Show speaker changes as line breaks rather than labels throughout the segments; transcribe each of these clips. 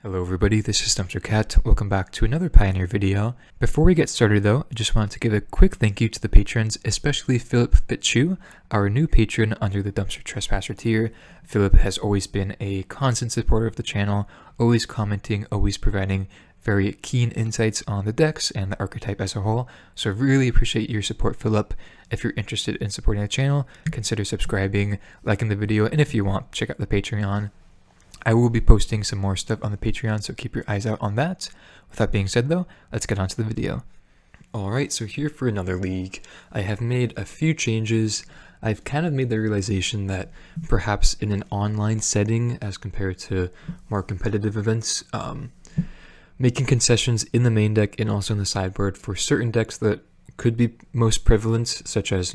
Hello everybody, this is Dumpster Cat. Welcome back to another Pioneer video. Before we get started though, I just wanted to give a quick thank you to the patrons, especially Philip Fitchu, our new patron under the Dumpster Trespasser tier. Philip has always been a constant supporter of the channel, always commenting, always providing very keen insights on the decks and the archetype as a whole. So I really appreciate your support, Philip. If you're interested in supporting the channel, consider subscribing, liking the video, and if you want, check out the Patreon. I will be posting some more stuff on the Patreon, so keep your eyes out on that. With that being said though, let's get on to the video. Alright, so here for another league. I have made a few changes. I've kind of made the realization that perhaps in an online setting as compared to more competitive events, making concessions in the main deck and also in the sideboard for certain decks that could be most prevalent, such as,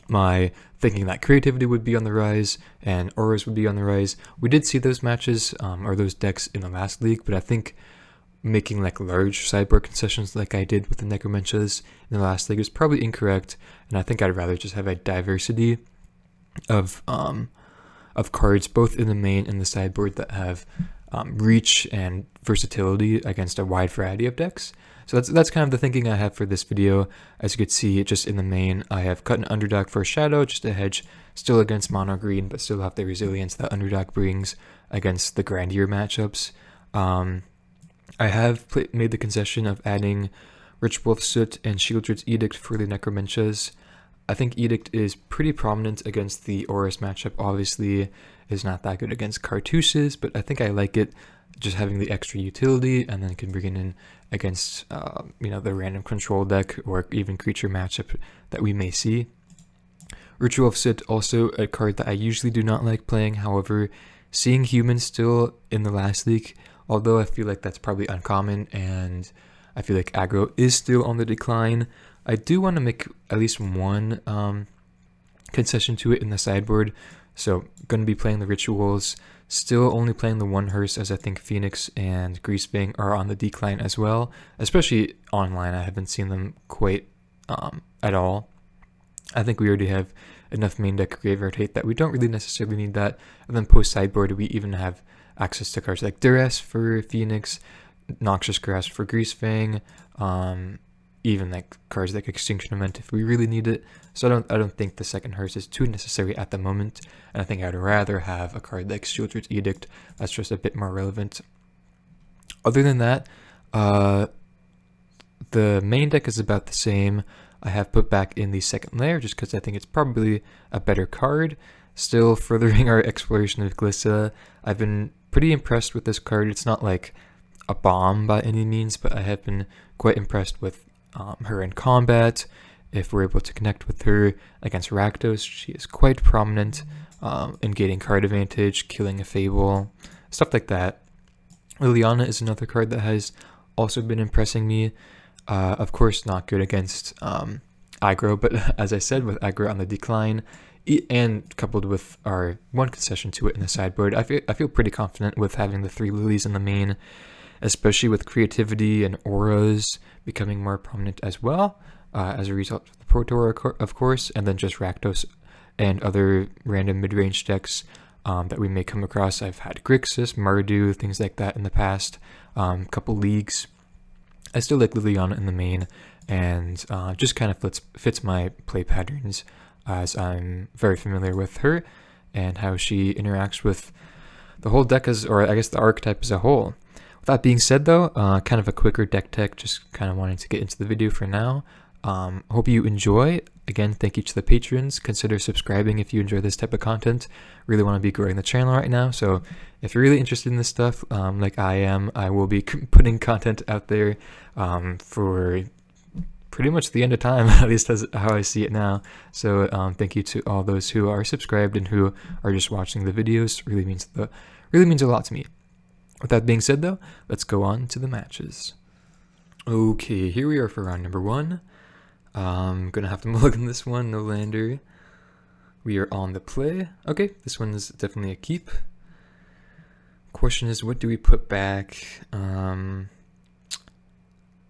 my thinking that creativity would be on the rise and auras would be on the rise. We did see those matches or those decks in the last league, but I think making like large sideboard concessions like I did with the Necromenches in the last league is probably incorrect, and I think I'd rather just have a diversity of cards both in the main and the sideboard that have reach and versatility against a wide variety of decks. So that's kind of the thinking I have for this video. As you could see, just in the main, I have cut an Underdog for a Shadow just to hedge, still against mono green, but still have the resilience that Underdog brings against the grandier matchups. I have made the concession of adding Rich Wolf Soot and Shieldred's Edict for the Necromenches. I think Edict is pretty prominent against the Auras matchup. Obviously, is not that good against Cartouches, but I think I like it just having the extra utility, and then can bring it in against the random control deck or even creature matchup that we may see. Ritual of Sit, also a card that I usually do not like playing. However, seeing humans still in the last league, although I feel like that's probably uncommon and I feel like aggro is still on the decline, I do want to make at least one concession to it in the sideboard. So going to be playing the Rituals, still only playing the one hearse, as I think Phoenix and Greasefang are on the decline as well, especially online. I haven't seen them quite at all. I think we already have enough main deck graveyard hate that we don't really necessarily need that. And then post sideboard, we even have access to cards like Duress for Phoenix, Noxious Grasp for Greasefang, even like cards like Extinction Event if we really need it. So I don't think the second hearse is too necessary at the moment, and I think I'd rather have a card like Shieldred's Edict that's just a bit more relevant. Other than that, the main deck is about the same. I have put back in the second layer just because I think it's probably a better card. Still furthering our exploration of Glissa. I've been pretty impressed with this card. It's not like a bomb by any means, but I have been quite impressed with her in combat. If we're able to connect with her against Rakdos, she is quite prominent in getting card advantage, killing a Fable, stuff like that. Liliana is another card that has also been impressing me. Of course, not good against aggro, but as I said, with aggro on the decline, and coupled with our one concession to it in the sideboard, I feel pretty confident with having the 3 lilies in the main, especially with creativity and auras becoming more prominent as well, as a result of the Protor, of course, and then just Rakdos and other random mid-range decks that we may come across. I've had Grixis, Mardu, things like that in the past couple leagues. I still like Liliana in the main, and just kind of fits my play patterns, as I'm very familiar with her and how she interacts with the whole deck or I guess the archetype as a whole. That being said though, kind of a quicker deck tech, just kind of wanting to get into the video for now. Hope you enjoy. Again, thank you to the patrons. Consider subscribing if you enjoy this type of content. Really want to be growing the channel right now, so if you're really interested in this stuff, like I am, I will be putting content out there for pretty much the end of time, at least as how I see it now. So thank you to all those who are subscribed and who are just watching the videos. Really means a lot to me. With that being said though, let's go on to the matches. Okay, here we are for round number 1. I'm gonna have to mulligan this one, no lander. We are on the play. Okay, this one is definitely a keep. Question is, what do we put back? I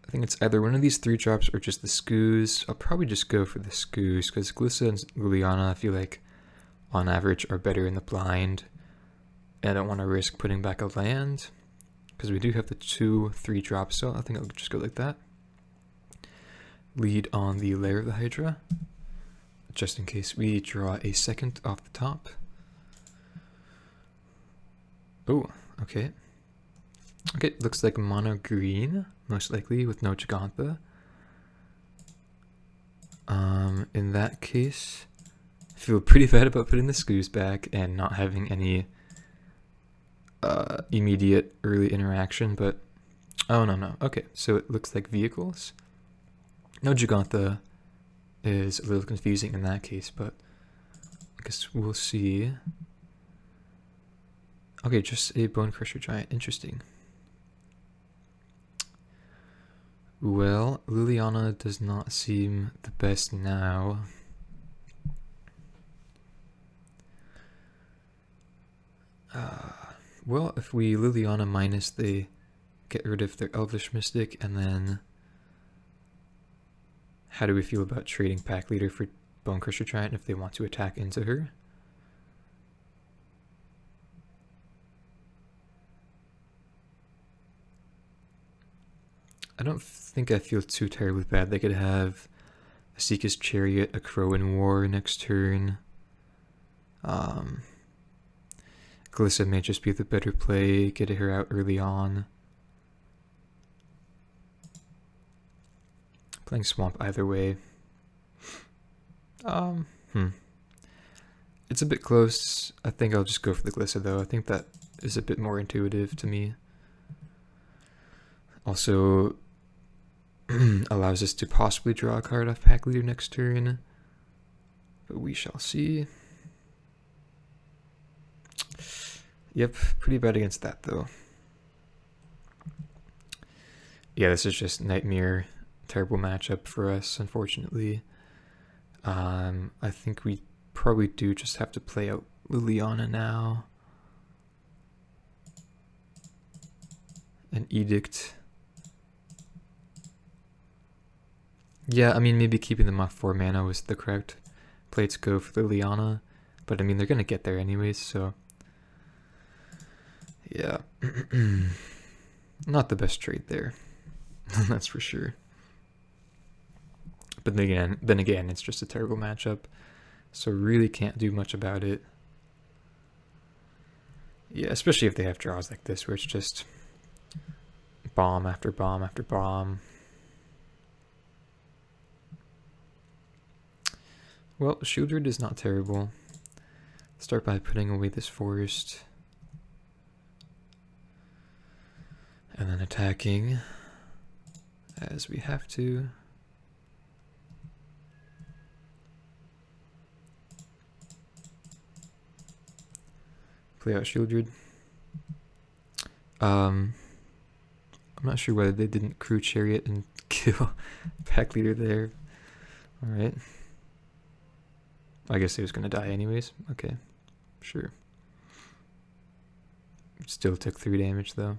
think it's either one of these 3 drops or just the Skoos. I'll probably just go for the Skoos because Glissa and Liliana I feel like on average are better in the blind. I don't want to risk putting back a land. because we do have the 2/3 drop, so I think I'll just go like that. Lead on the layer of the Hydra, just in case we draw a second off the top. Oh, okay. Okay, looks like mono green, most likely, with no Giganta. In that case, I feel pretty bad about putting the Screws back and not having any immediate early interaction, but oh no. Okay, so it looks like vehicles. No Giganta is a little confusing in that case, but I guess we'll see. Okay, just a Bone Crusher Giant. Interesting. Well, Liliana does not seem the best now. Well, if we Liliana minus, they get rid of their Elvish Mystic, and then how do we feel about trading Pack Leader for Bone Crusher Giant if they want to attack into her? I don't think I feel too terribly bad. They could have a Seeker's Chariot, a Crow in War next turn. Glissa may just be the better play, get her out early on. Playing Swamp either way. It's a bit close. I think I'll just go for the Glissa though. I think that is a bit more intuitive to me. Also allows us to possibly draw a card off Pack Leader next turn, but we shall see. Yep, pretty bad against that though. Yeah, this is just nightmare, terrible matchup for us, unfortunately. I think we probably do just have to play out Liliana now. An Edict. Yeah, I mean, maybe keeping them off 4 mana was the correct play to go for Liliana, but I mean, they're gonna get there anyways, so yeah. Not the best trade there. That's for sure. But then again, it's just a terrible matchup, so really can't do much about it. Yeah, especially if they have draws like this, where it's just bomb after bomb after bomb. Well, Shieldred is not terrible. Start by putting away this forest. And then attacking as we have to. Play out Shieldred. I'm not sure whether they didn't crew Chariot and kill Pack Leader there. Alright. I guess he was going to die anyways. Okay, sure. Still took 3 damage though.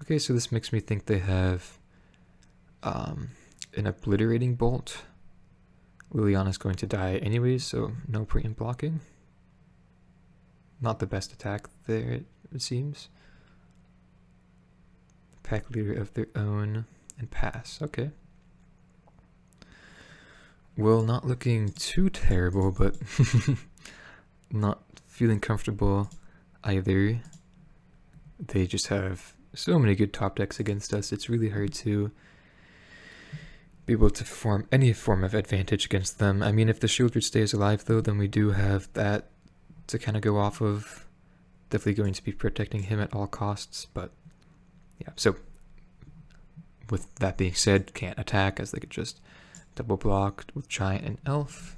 Okay, so this makes me think they have an Obliterating Bolt. Liliana's going to die anyways, so no point in blocking. Not the best attack there, it seems. Pack Leader of their own and pass. Okay. Well, not looking too terrible, but not feeling comfortable either. They just have so many good top decks against us. It's really hard to be able to form any form of advantage against them. I mean, if the Shieldred stays alive though, then we do have that to kind of go off of. Definitely going to be protecting him at all costs, but yeah. So with that being said, can't attack as they could just double block with Giant and Elf.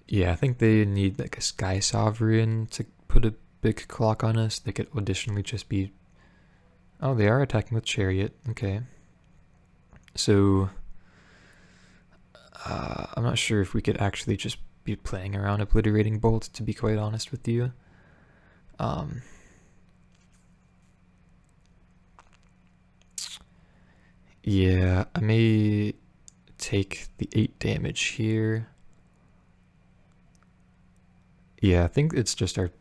Yeah, I think they need like a Sky Sovereign to put a big clock on us. They could additionally just be... Oh, they are attacking with Chariot. Okay. So I'm not sure if we could actually just be playing around Obliterating Bolt, to be quite honest with you. Yeah, I may take the 8 damage here. Yeah, I think it's just our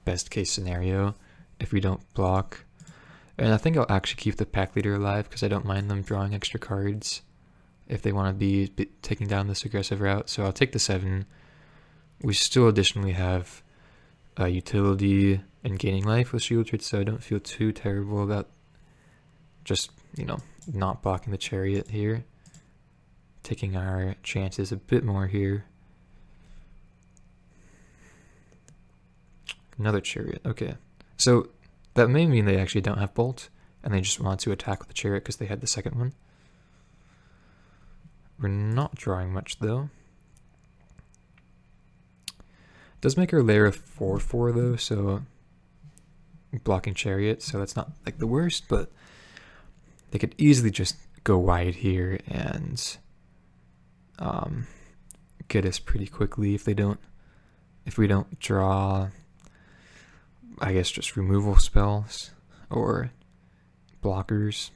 best case scenario if we don't block. And I think I'll actually keep the pack leader alive because I don't mind them drawing extra cards if they want to be taking down this aggressive route. So I'll take the 7. We still additionally have utility and gaining life with Shieldred, so I don't feel too terrible about just, you know, not blocking the chariot here. Taking our chances a bit more here. Another chariot, okay. So that may mean they actually don't have bolt, and they just want to attack with the chariot because they had the second one. We're not drawing much though. Does make our layer a 4/4 though, so blocking chariot, so that's not like the worst, but they could easily just go wide here and get us pretty quickly if we don't draw, I guess, just removal spells or blockers.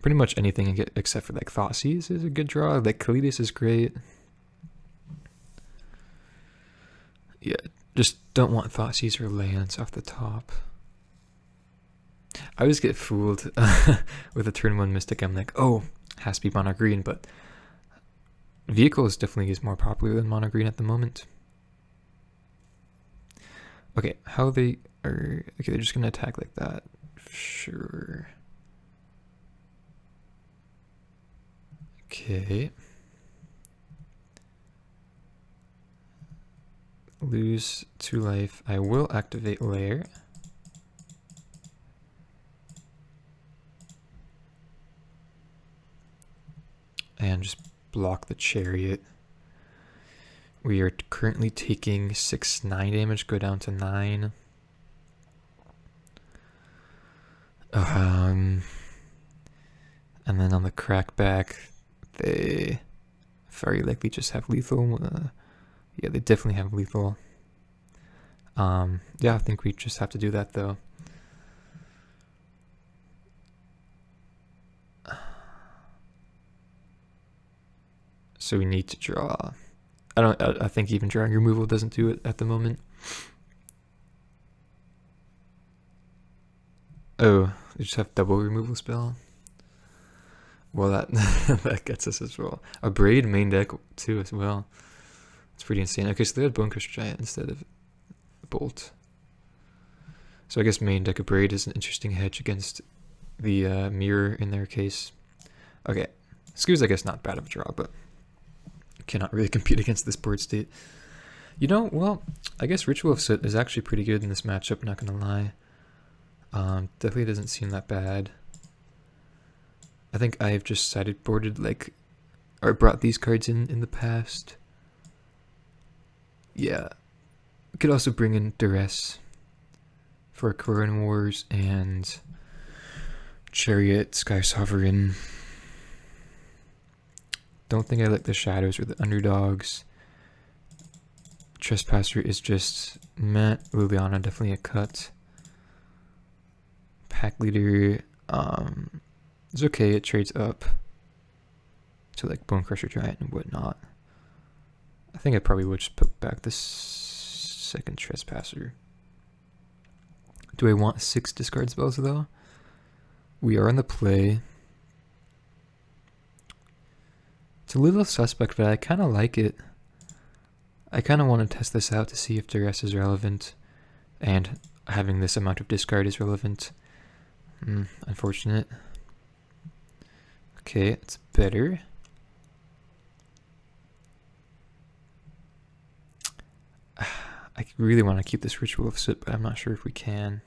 Pretty much anything except for like Thoughtseize is a good draw. Like Kalidas is great. Yeah, just don't want Thoughtseize or lands off the top. I always get fooled with a turn 1 Mystic. I'm like, oh, has to be mono green, but Vehicle is definitely more popular than mono green at the moment. Okay, how they are. Okay, they're just gonna attack like that. Sure. Okay. Lose 2 life. I will activate Lair. And just block the chariot. We are currently taking 6/9 damage, go down to 9. And then on the crackback, they very likely just have lethal. Yeah, they definitely have lethal. Yeah, I think we just have to do that though. So we need to draw. I think even drawing removal doesn't do it at the moment. Oh, they just have double removal spell. Well, that that gets us as well. A Braid main deck too as well. It's pretty insane. Okay, so they had Bone Crusher Giant instead of Bolt. So I guess main deck of Braid is an interesting hedge against the Mirror in their case. Okay, Skew's I guess not bad of a draw, but cannot really compete against this board state. You know, well, I guess Ritual of Soot is actually pretty good in this matchup, not gonna lie. Definitely doesn't seem that bad. I think I've just sideboarded like, or brought these cards in the past. Yeah. We could also bring in Duress for Koran Wars and Chariot, Sky Sovereign. Don't think I like the Shadows or the Underdogs. Trespasser is just meh. Liliana definitely a cut. Pack Leader is okay. It trades up to like Bone Crusher Giant and whatnot. I think I probably would just put back this second Trespasser. Do I want 6 discard spells though? We are in the play. It's a little suspect, but I kind of like it. I kind of want to test this out to see if Duress is relevant and having this amount of discard is relevant. Unfortunate. Okay, it's better. I really want to keep this Ritual of Soot, but I'm not sure if we can.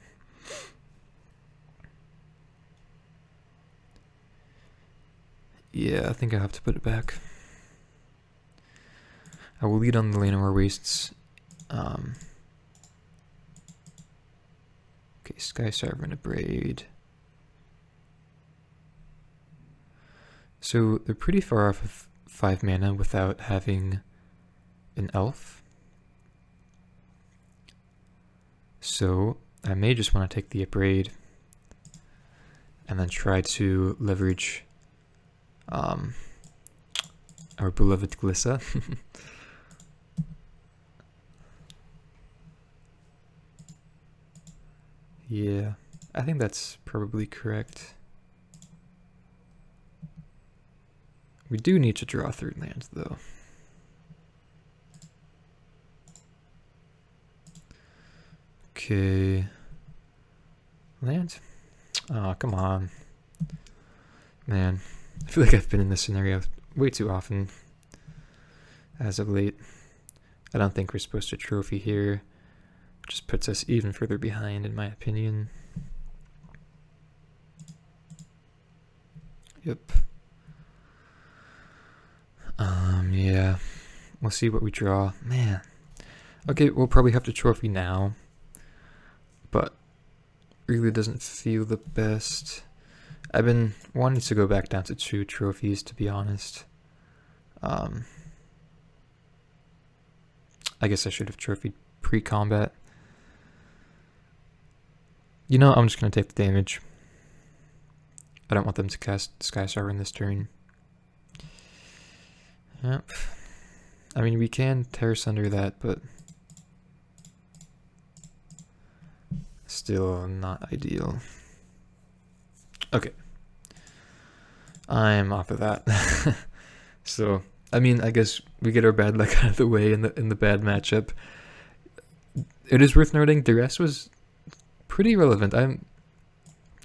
Yeah, I think I have to put it back. I will lead on the Llanowar Wastes. Okay, Sky Sovereign, a Braid. So they're pretty far off of 5 mana without having an elf. So I may just want to take the Braid and then try to leverage a our beloved Glissa. Yeah, I think that's probably correct. We do need to draw 3rd land, though. Okay. Land? Oh, come on. Man, I feel like I've been in this scenario way too often as of late. I don't think we're supposed to trophy here. It just puts us even further behind, in my opinion. Yep. Yeah. We'll see what we draw. Man. Okay, we'll probably have to trophy now. But really doesn't feel the best. I've been wanting to go back down to 2 trophies, to be honest. I guess I should have trophied pre-combat. You know, I'm just going to take the damage. I don't want them to cast Sky Sovereign this turn. Yep. I mean, we can tear asunder that, but still not ideal. Okay. I'm off of that. So, I mean, I guess we get our bad luck out of the way in the bad matchup. It is worth noting Duress was pretty relevant. I'm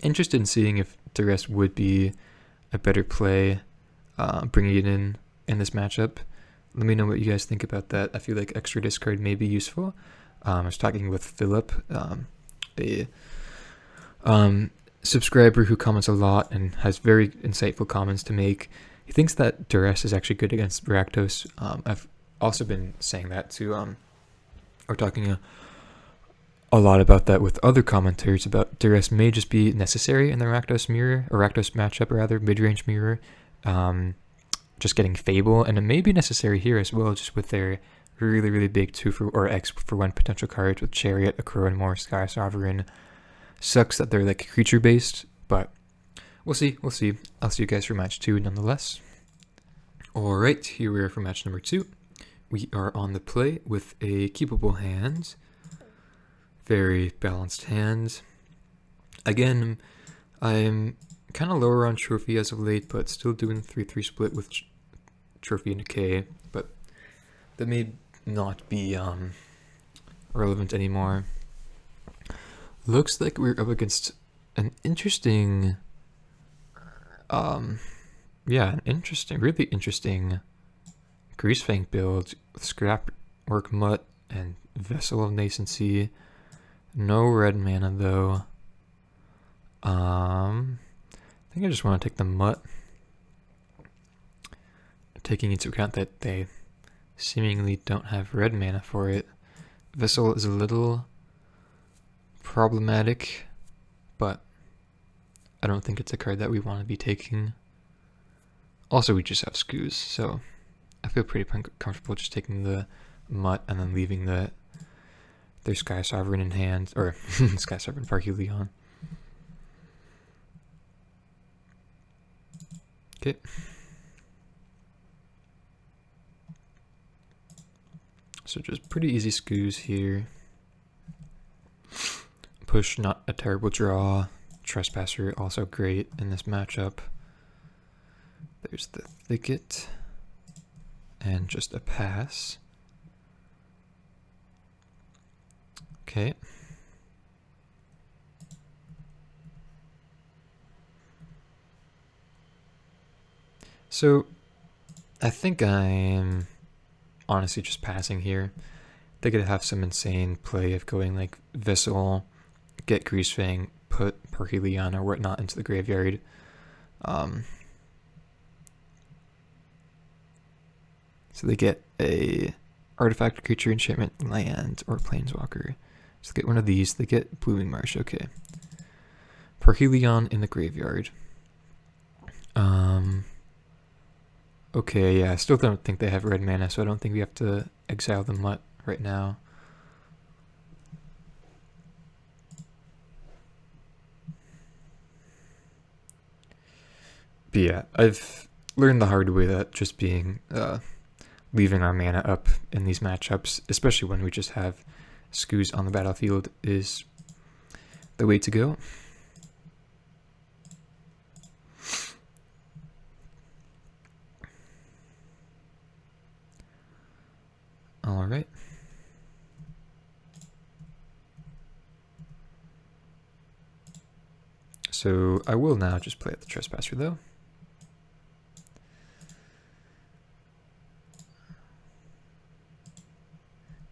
interested in seeing if Duress would be a better play, bringing it in this matchup. Let me know what you guys think about that. I feel like extra discard may be useful. I was talking with Philip, a subscriber who comments a lot and has very insightful comments to make. He thinks that Duress is actually good against Rakdos. I've also been saying that too, or talking a lot about that with other commenters about Duress may just be necessary in the Rakdos mirror, or Rakdos matchup rather, mid-range mirror. Just getting Fable, and it may be necessary here as well, just with their really, really big 2 for or X for 1 potential cards with Chariot, Accro, and more Sky Sovereign. Sucks that they're like creature based, but we'll see. I'll see you guys for match 2 nonetheless. Alright, here we are for match number 2. We are on the play with a keepable hand. Very balanced hand. Again, I'm kind of lower on trophy as of late, but still doing 3-3 split with trophy and decay, but that may not be relevant anymore. Looks like we're up against an interesting really interesting Greasefang build with Scrapwork Mutt and Vessel of Nascency. No red mana though. I think I just want to take the Mutt, taking into account that they seemingly don't have red mana for it. Vessel is a little problematic, but I don't think it's a card that we want to be taking. Also, we just have Scoos, so I feel pretty comfortable just taking the Mutt and then leaving their Sky Sovereign in hand, or Sky Sovereign Parhelion. Okay. So just pretty easy Scoos here. Push, not a terrible draw. Trespasser also great in this matchup. There's the Thicket. And just a pass. Okay. So I think I'm honestly just passing here. They could have some insane play of going like Vessel, get Greasefang, put Parhelion or whatnot into the graveyard. So they get a artifact, creature, enchantment, land, or planeswalker. So they get one of these. They get Blooming Marsh. Okay. Parhelion in the graveyard. Okay, yeah, I still don't think they have red mana, so I don't think we have to exile the Mutt right now. But yeah, I've learned the hard way that just leaving our mana up in these matchups, especially when we just have Skoos on the battlefield, is the way to go. All right. So I will now just play at the Trespasser though.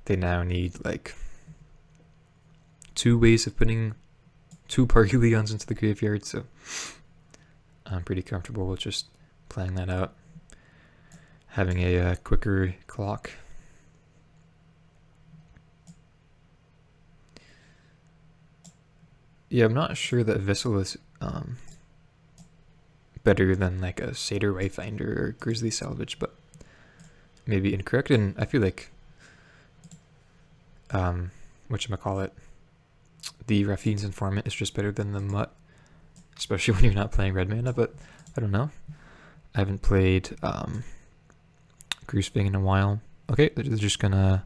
They now need like 2 ways of putting 2 Parhelions into the graveyard, so I'm pretty comfortable with just playing that out, having a quicker clock. Yeah, I'm not sure that Vessel is better than like a Satyr Wayfinder or Grizzly Salvage, but maybe incorrect. And I feel like whatchamacallit, the Raffine's Informant is just better than the Mutt, especially when you're not playing red mana, but I don't know. I haven't played Greasefang in a while. Okay, they're just gonna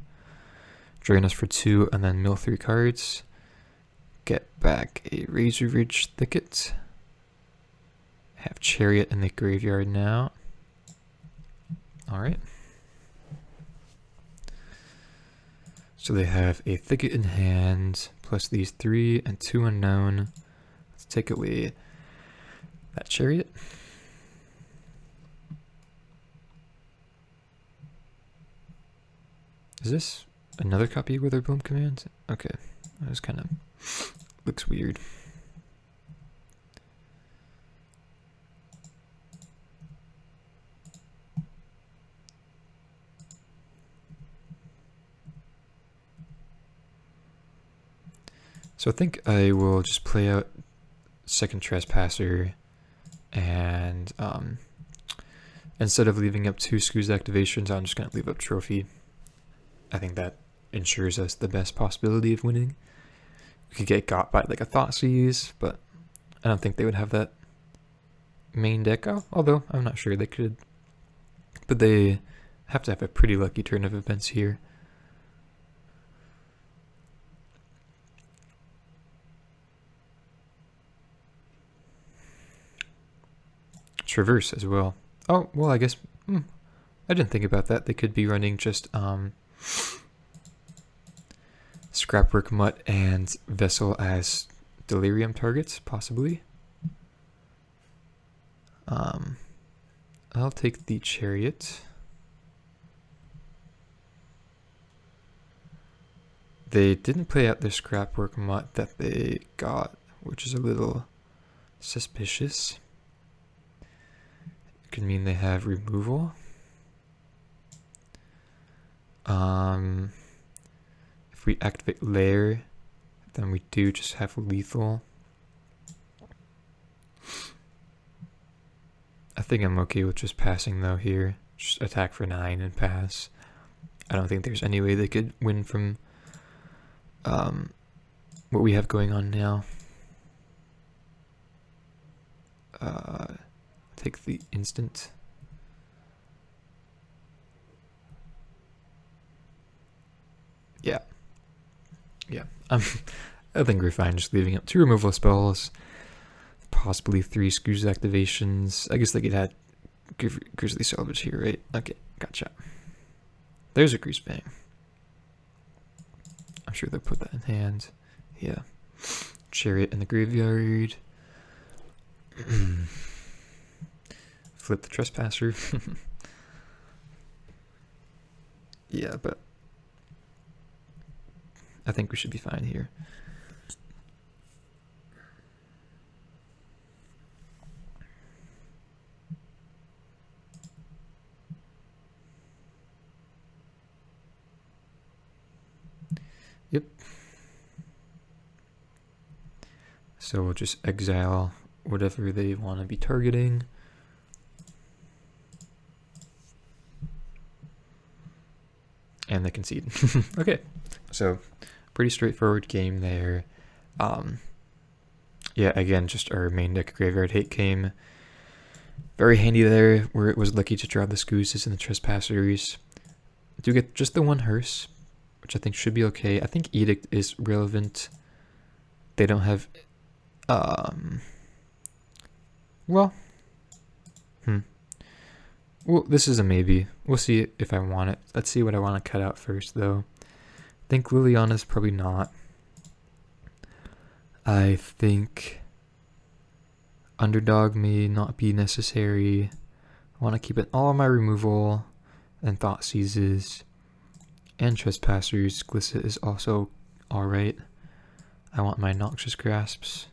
drain us for 2 and then mill 3 cards. Get back a Razor Ridge Thicket. Have Chariot in the graveyard now. Alright. So they have a Thicket in hand, plus these 3 and 2 unknown. Let's take away that Chariot. Is this another copy of Witherbloom Command? Okay, that was kind of looks weird. So I think I will just play out second Trespasser, and instead of leaving up 2 Skoos activations, I'm just going to leave up Trophy. I think that ensures us the best possibility of winning. We could get got by like a Thoughtseize, but I don't think they would have that main deck. Although I'm not sure they could. But they have to have a pretty lucky turn of events here. Traverse as well. Oh, well, I guess I didn't think about that. They could be running just Scrapwork Mutt and Vessel as Delirium targets, possibly. I'll take the Chariot. They didn't play out their Scrapwork Mutt that they got, which is a little suspicious. It could mean they have removal. If we activate Lair, then we do just have lethal. I think I'm okay with just passing though here. Just attack for 9 and pass. I don't think there's any way they could win from what we have going on now. Take the instant. Yeah. I think we're fine just leaving up 2 removal spells, possibly 3 Skoos activations. I guess they could have Grizzly Salvage here, right? Okay, gotcha. There's a Greasefang. I'm sure they'll put that in hand. Yeah. Chariot in the graveyard. Flip the Trespasser. Yeah, but I think we should be fine here. Yep. So we'll just exile whatever they want to be targeting. And they concede. Okay. So pretty straightforward game there. Yeah, again, just our main deck graveyard hate came. Very handy there, where it was lucky to draw the Scoozes and the Trespassers. I do get just the one hearse, which I think should be okay. I think Edict is relevant. They don't have, well, well, this is a maybe. We'll see if I want it. Let's see what I want to cut out first, though. I think Liliana's probably not. I think Underdog may not be necessary. I want to keep it all my removal and Thought Seizes and Trespassers. Glissa is also alright. I want my Noxious Grasps.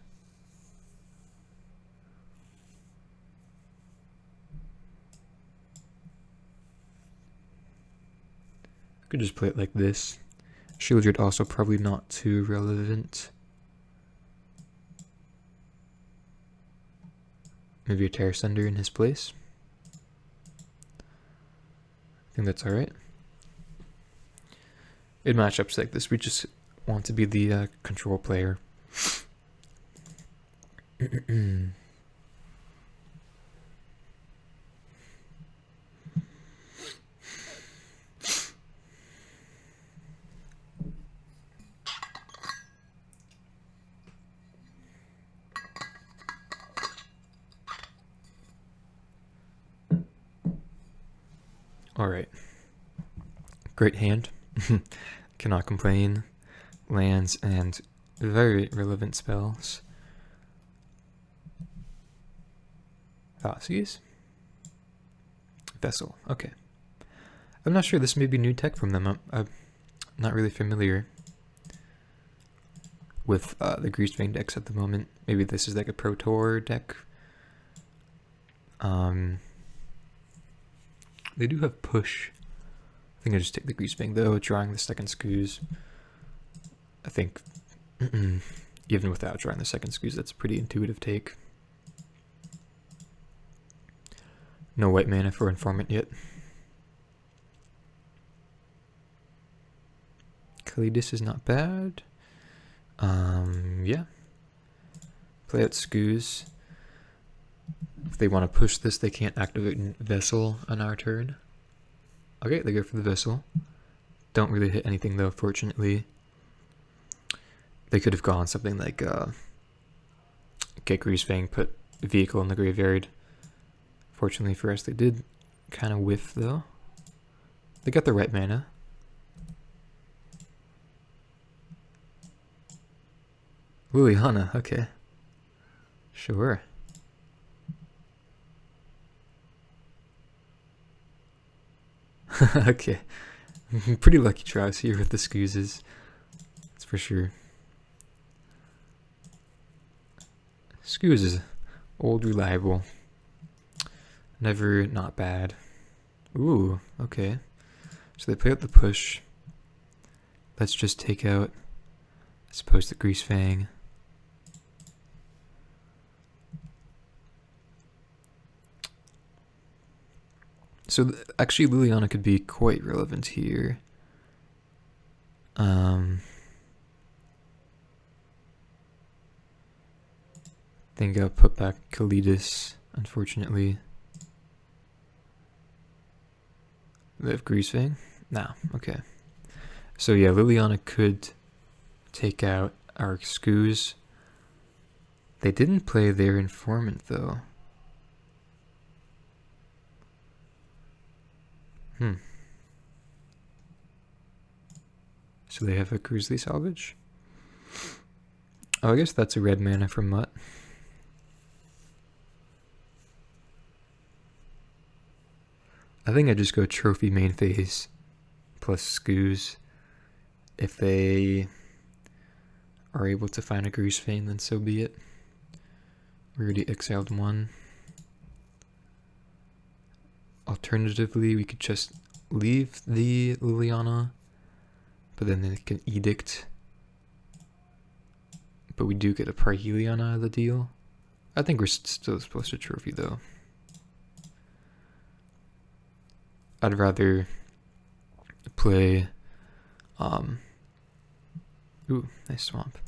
I could just play it like this. Shieldred also probably not too relevant. Maybe a Terror Sunder in his place. I think that's alright. In matchups like this, we just want to be the control player. Alright. Great hand. Cannot complain. Lands and very relevant spells. Thoughtseize? Vessel. Okay. I'm not sure. This may be new tech from them. I'm not really familiar with the Greasefang decks at the moment. Maybe this is like a Pro Tour deck. They do have push. I think I just take the Greasefang though, drawing the second Scooz. I think even without drawing the second Scooz, that's a pretty intuitive take. No white mana for Informant yet. Kalidus is not bad. Yeah. Play out Scooz. If they want to push this, they can't activate Vessel on our turn. Okay, they go for the Vessel. Don't really hit anything though, fortunately. They could have gone something like get Greasefang, put Vehicle in the graveyard. Fortunately for us, they did kind of whiff though. They got the right mana. Liliana, okay. Sure. Okay. Pretty lucky draws here with the Scoozes. That's for sure. Scoozes. Old reliable. Never not bad. Ooh, okay. So they play out the push. Let's just take out, I suppose, the Greasefang. So actually Liliana could be quite relevant here. Think I'll put back Kalidus, unfortunately. They have Greasefang? No, okay. So yeah, Liliana could take out our Scooz. They didn't play their Informant though. So they have a Grizzly Salvage? Oh, I guess that's a red mana from Mutt. I think I just go Trophy main phase plus Scooz. If they are able to find a Greasefang, then so be it. We already exiled one. Alternatively, we could just leave the Liliana, but then they can Edict. But we do get a Parhelion out of the deal. I think we're still supposed to Trophy though. I'd rather play, ooh, nice Swamp.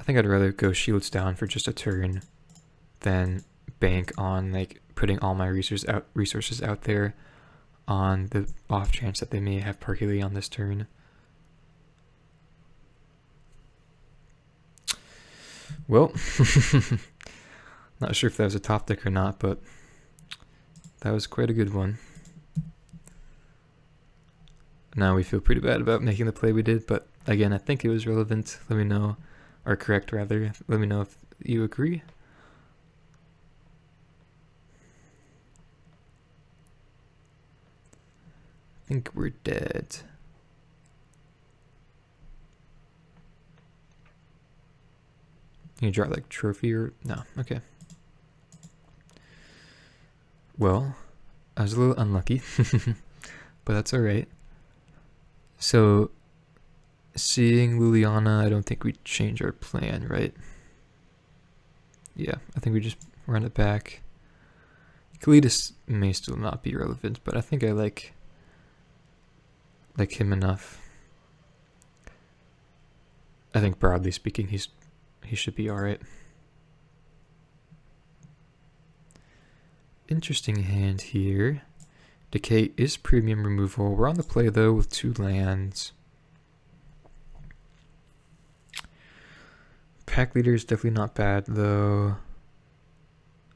I think I'd rather go Shields down for just a turn than bank on like putting all my resources out there on the off chance that they may have Parkily on this turn. Well, not sure if that was a top deck or not, but that was quite a good one. Now we feel pretty bad about making the play we did, but again, I think it was relevant. Let me know, or correct rather. Let me know if you agree. I think we're dead. You draw like trophy or no? Okay. Well, I was a little unlucky, but that's all right. So, seeing Liliana, I don't think we change our plan, right? Yeah, I think we just run it back. Kalidas may still not be relevant, but I think I like him enough. I think broadly speaking, he should be all right. Interesting hand here. Decay is premium removal. We're on the play though with 2 lands. Pack leader is definitely not bad though.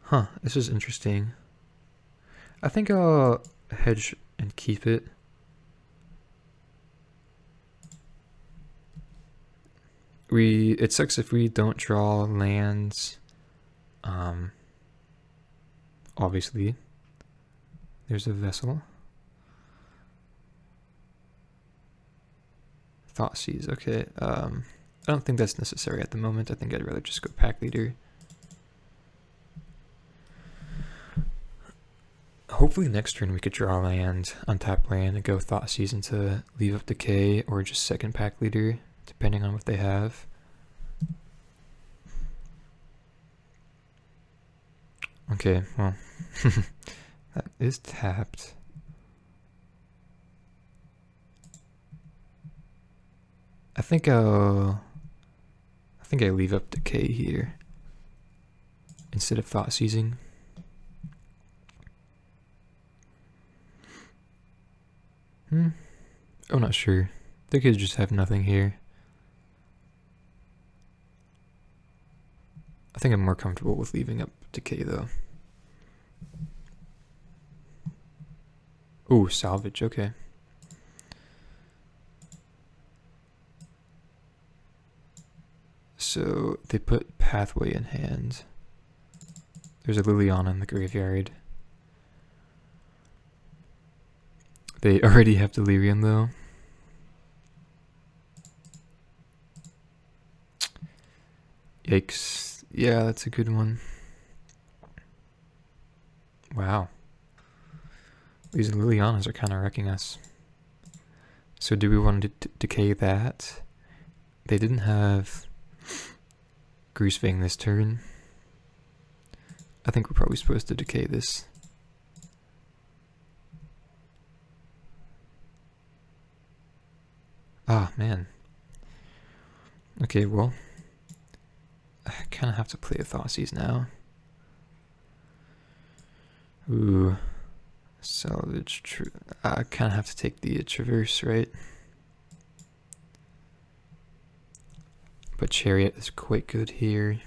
Huh, this is interesting. I think I'll hedge and keep it. It sucks if we don't draw lands. Obviously. There's a vessel. Thoughtseize, okay. I don't think that's necessary at the moment. I think I'd rather just go pack leader. Hopefully next turn we could draw land, untap land, and go Thoughtseize into leave up decay, or just second pack leader, depending on what they have. Okay, well, that is tapped. I think I leave up decay here instead of Thoughtseizing. I'm not sure. They could just have nothing here. I think I'm more comfortable with leaving up decay though. Ooh, salvage, okay. So they put pathway in hand. There's a Liliana in the graveyard. They already have Delirium though. Yikes. Yeah, that's a good one. Wow. These Lilianas are kind of wrecking us. So do we want to decay that? They didn't have Greasefang this turn. I think we're probably supposed to decay this. Ah, man. Okay, well, I kind of have to play a Thoughtseize now. Ooh, salvage. I kind of have to take the Traverse, right? But Chariot is quite good here.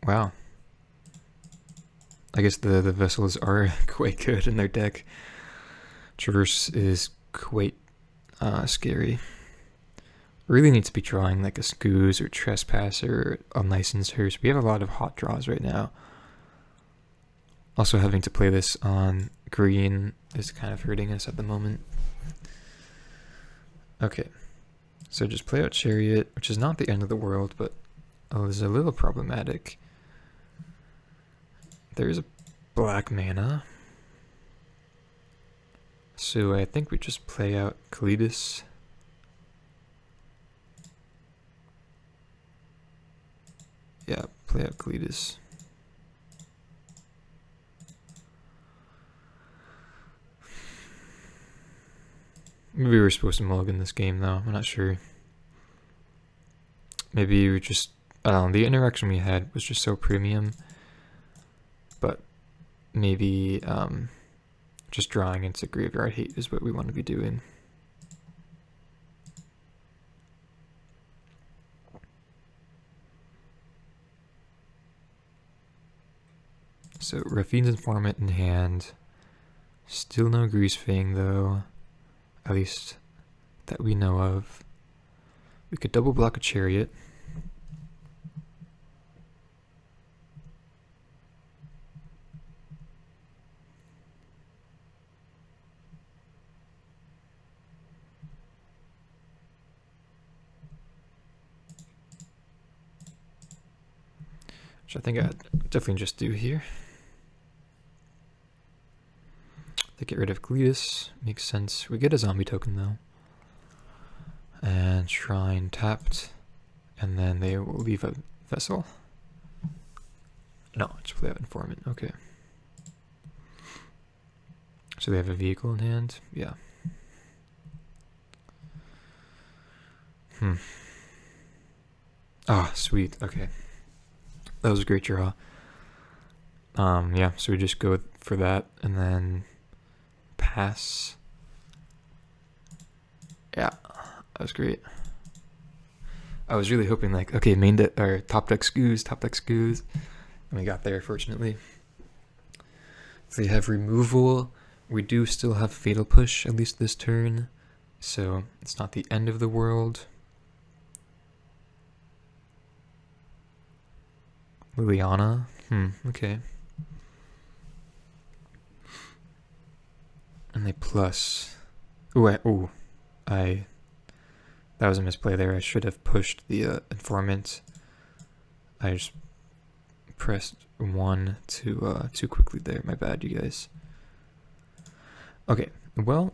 Wow. I guess the vessels are quite good in their deck. Traverse is quite scary. Really need to be drawing like a Scooze or Trespasser or Unlicensed Hearse. We have a lot of hot draws right now. Also having to play this on green is kind of hurting us at the moment. Okay, so just play out Chariot, which is not the end of the world, but is a little problematic. There's a black mana. So I think we just play out Kalidas. Yeah, play out Kalidas. Maybe we were supposed to mulligan this game though, I'm not sure. Maybe we just The interaction we had was just so premium, but maybe just drawing into Graveyard Hate is what we want to be doing. So Rafine's Informant in hand. Still no Greasefang though, at least that we know of. We could double block a Chariot. Which I think I'd definitely just do here. To get rid of Cletus, makes sense. We get a zombie token though. And Shrine tapped. And then they will leave a Vessel. No, it's play out Informant, okay. So they have a vehicle in hand? Yeah. Ah, sweet, okay. That was a great draw. Yeah, so we just go for that and then pass. Yeah, that was great. I was really hoping like, okay, main deck or top deck scoos, and we got there fortunately. So they have removal. We do still have Fatal Push at least this turn, so it's not the end of the world. Liliana, okay. And they plus. That was a misplay there. I should have pushed the Informant. I just pressed 1 too quickly there. My bad, you guys. Okay, well,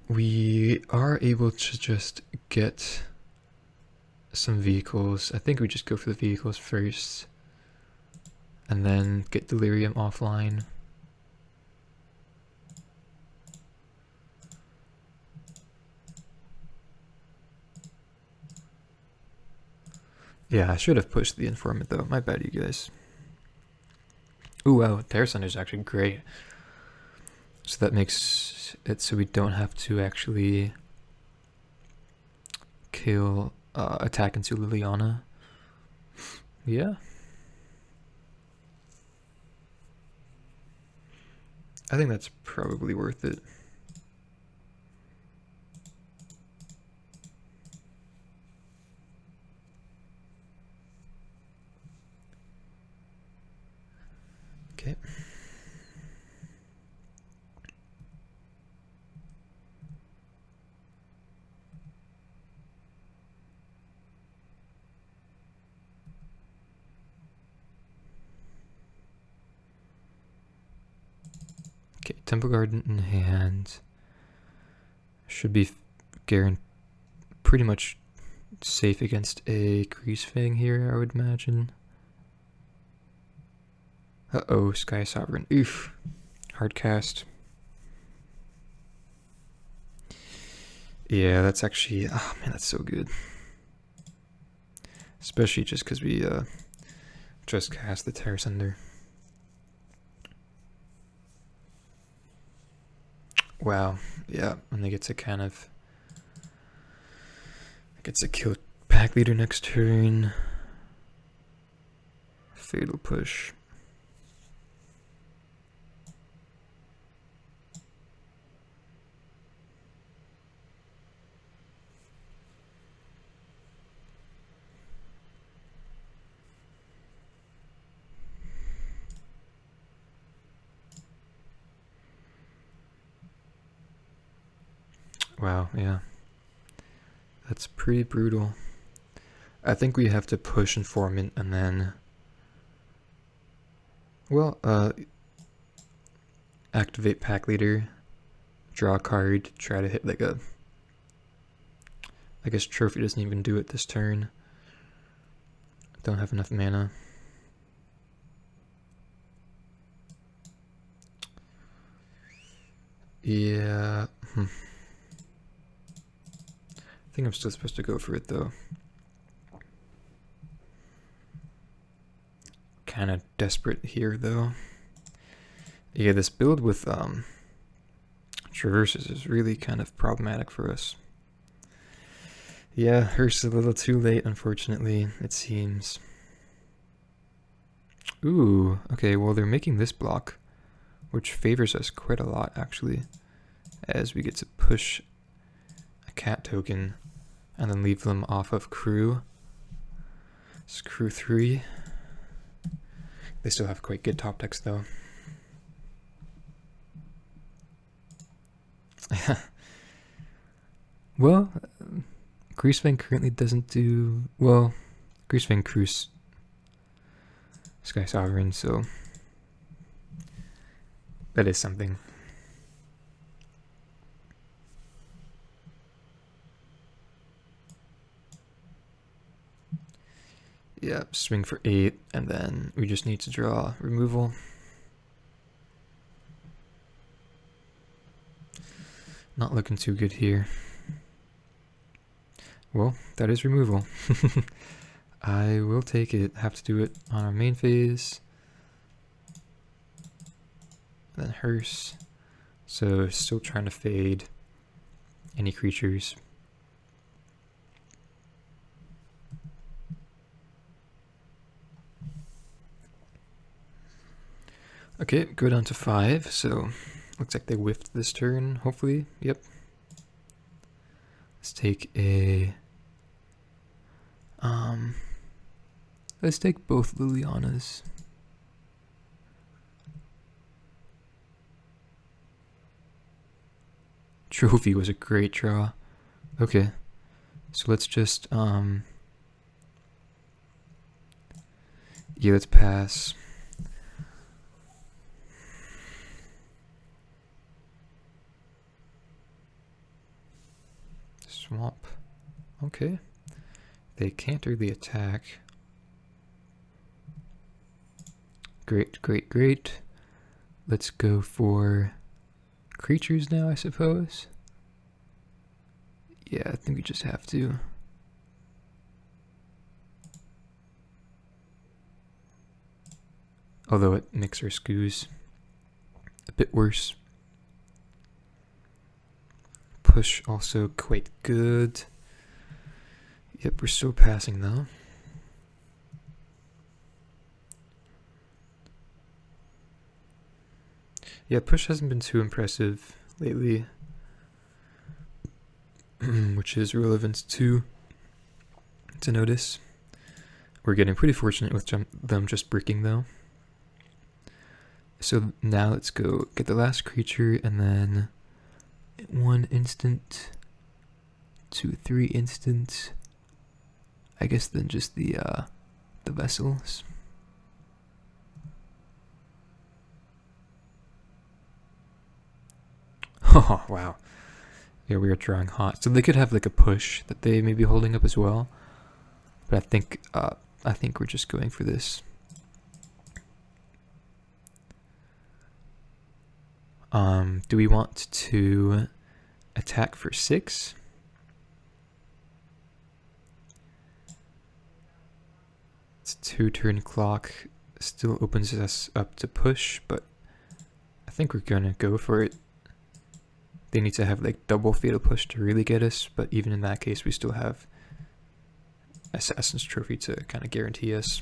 we are able to just get some vehicles. I think we just go for the vehicles first, and then get Delirium offline. Yeah, I should have pushed the Informant though. My bad, you guys. Ooh, wow, Terror Thunder is actually great. So that makes it so we don't have to actually kill, attack into Liliana. Yeah. I think that's probably worth it. Okay. Okay, Temple Garden in hand. Should be pretty much safe against a Greasefang here, I would imagine. Uh-oh, Sky Sovereign. Oof. Hard cast. Yeah, that's actually... Oh, man, that's so good. Especially just because we just cast the Terror Thunder. Wow, yeah, and they get to kind of... Gets to kill Pack Leader next turn. Fatal Push. Wow, yeah. That's pretty brutal. I think we have to push Informant and then... Well, activate Pack Leader, draw a card, try to hit like a... I guess Trophy doesn't even do it this turn. Don't have enough mana. Yeah. I think I'm still supposed to go for it though. kind of desperate here though. Yeah, this build with traverses is really kind of problematic for us. Yeah, Hearst a little too late, unfortunately, it seems. Ooh, okay, well they're making this block, which favors us quite a lot actually, as we get to push a cat token and then leave them off of crew. It's crew 3. They still have quite good top decks though. Well, Greasefang currently doesn't do well. Greasefang crews Sky Sovereign, so that is something. Yeah, swing for 8, and then we just need to draw removal. Not looking too good here. Well, that is removal. I will take it. Have to do it on our main phase. Then Hearse. So still trying to fade any creatures. Okay, go down to 5. So looks like they whiffed this turn, hopefully. Yep. Let's take a let's take both Lilianas. Trophy was a great draw. Okay. So let's just yeah, let's pass. Swamp. Okay. They counter the attack. Great, great, great. Let's go for creatures now, I suppose. Yeah, I think we just have to. Although it makes our scoos a bit worse. Push also quite good. Yep, we're still passing though. Yeah, push hasn't been too impressive lately, which is relevant to notice. We're getting pretty fortunate with them just bricking though. So now let's go get the last creature and then 1 instant, 2, 3 instant. I guess then just the vessels. Oh wow. Yeah, we are drawing hot. So they could have like a push that they may be holding up as well. But I think we're just going for this. Do we want to attack for 6? It's 2-turn clock. Still opens us up to push, but I think we're gonna go for it. They need to have like double fatal push to really get us, but even in that case we still have Assassin's Trophy to kind of guarantee us.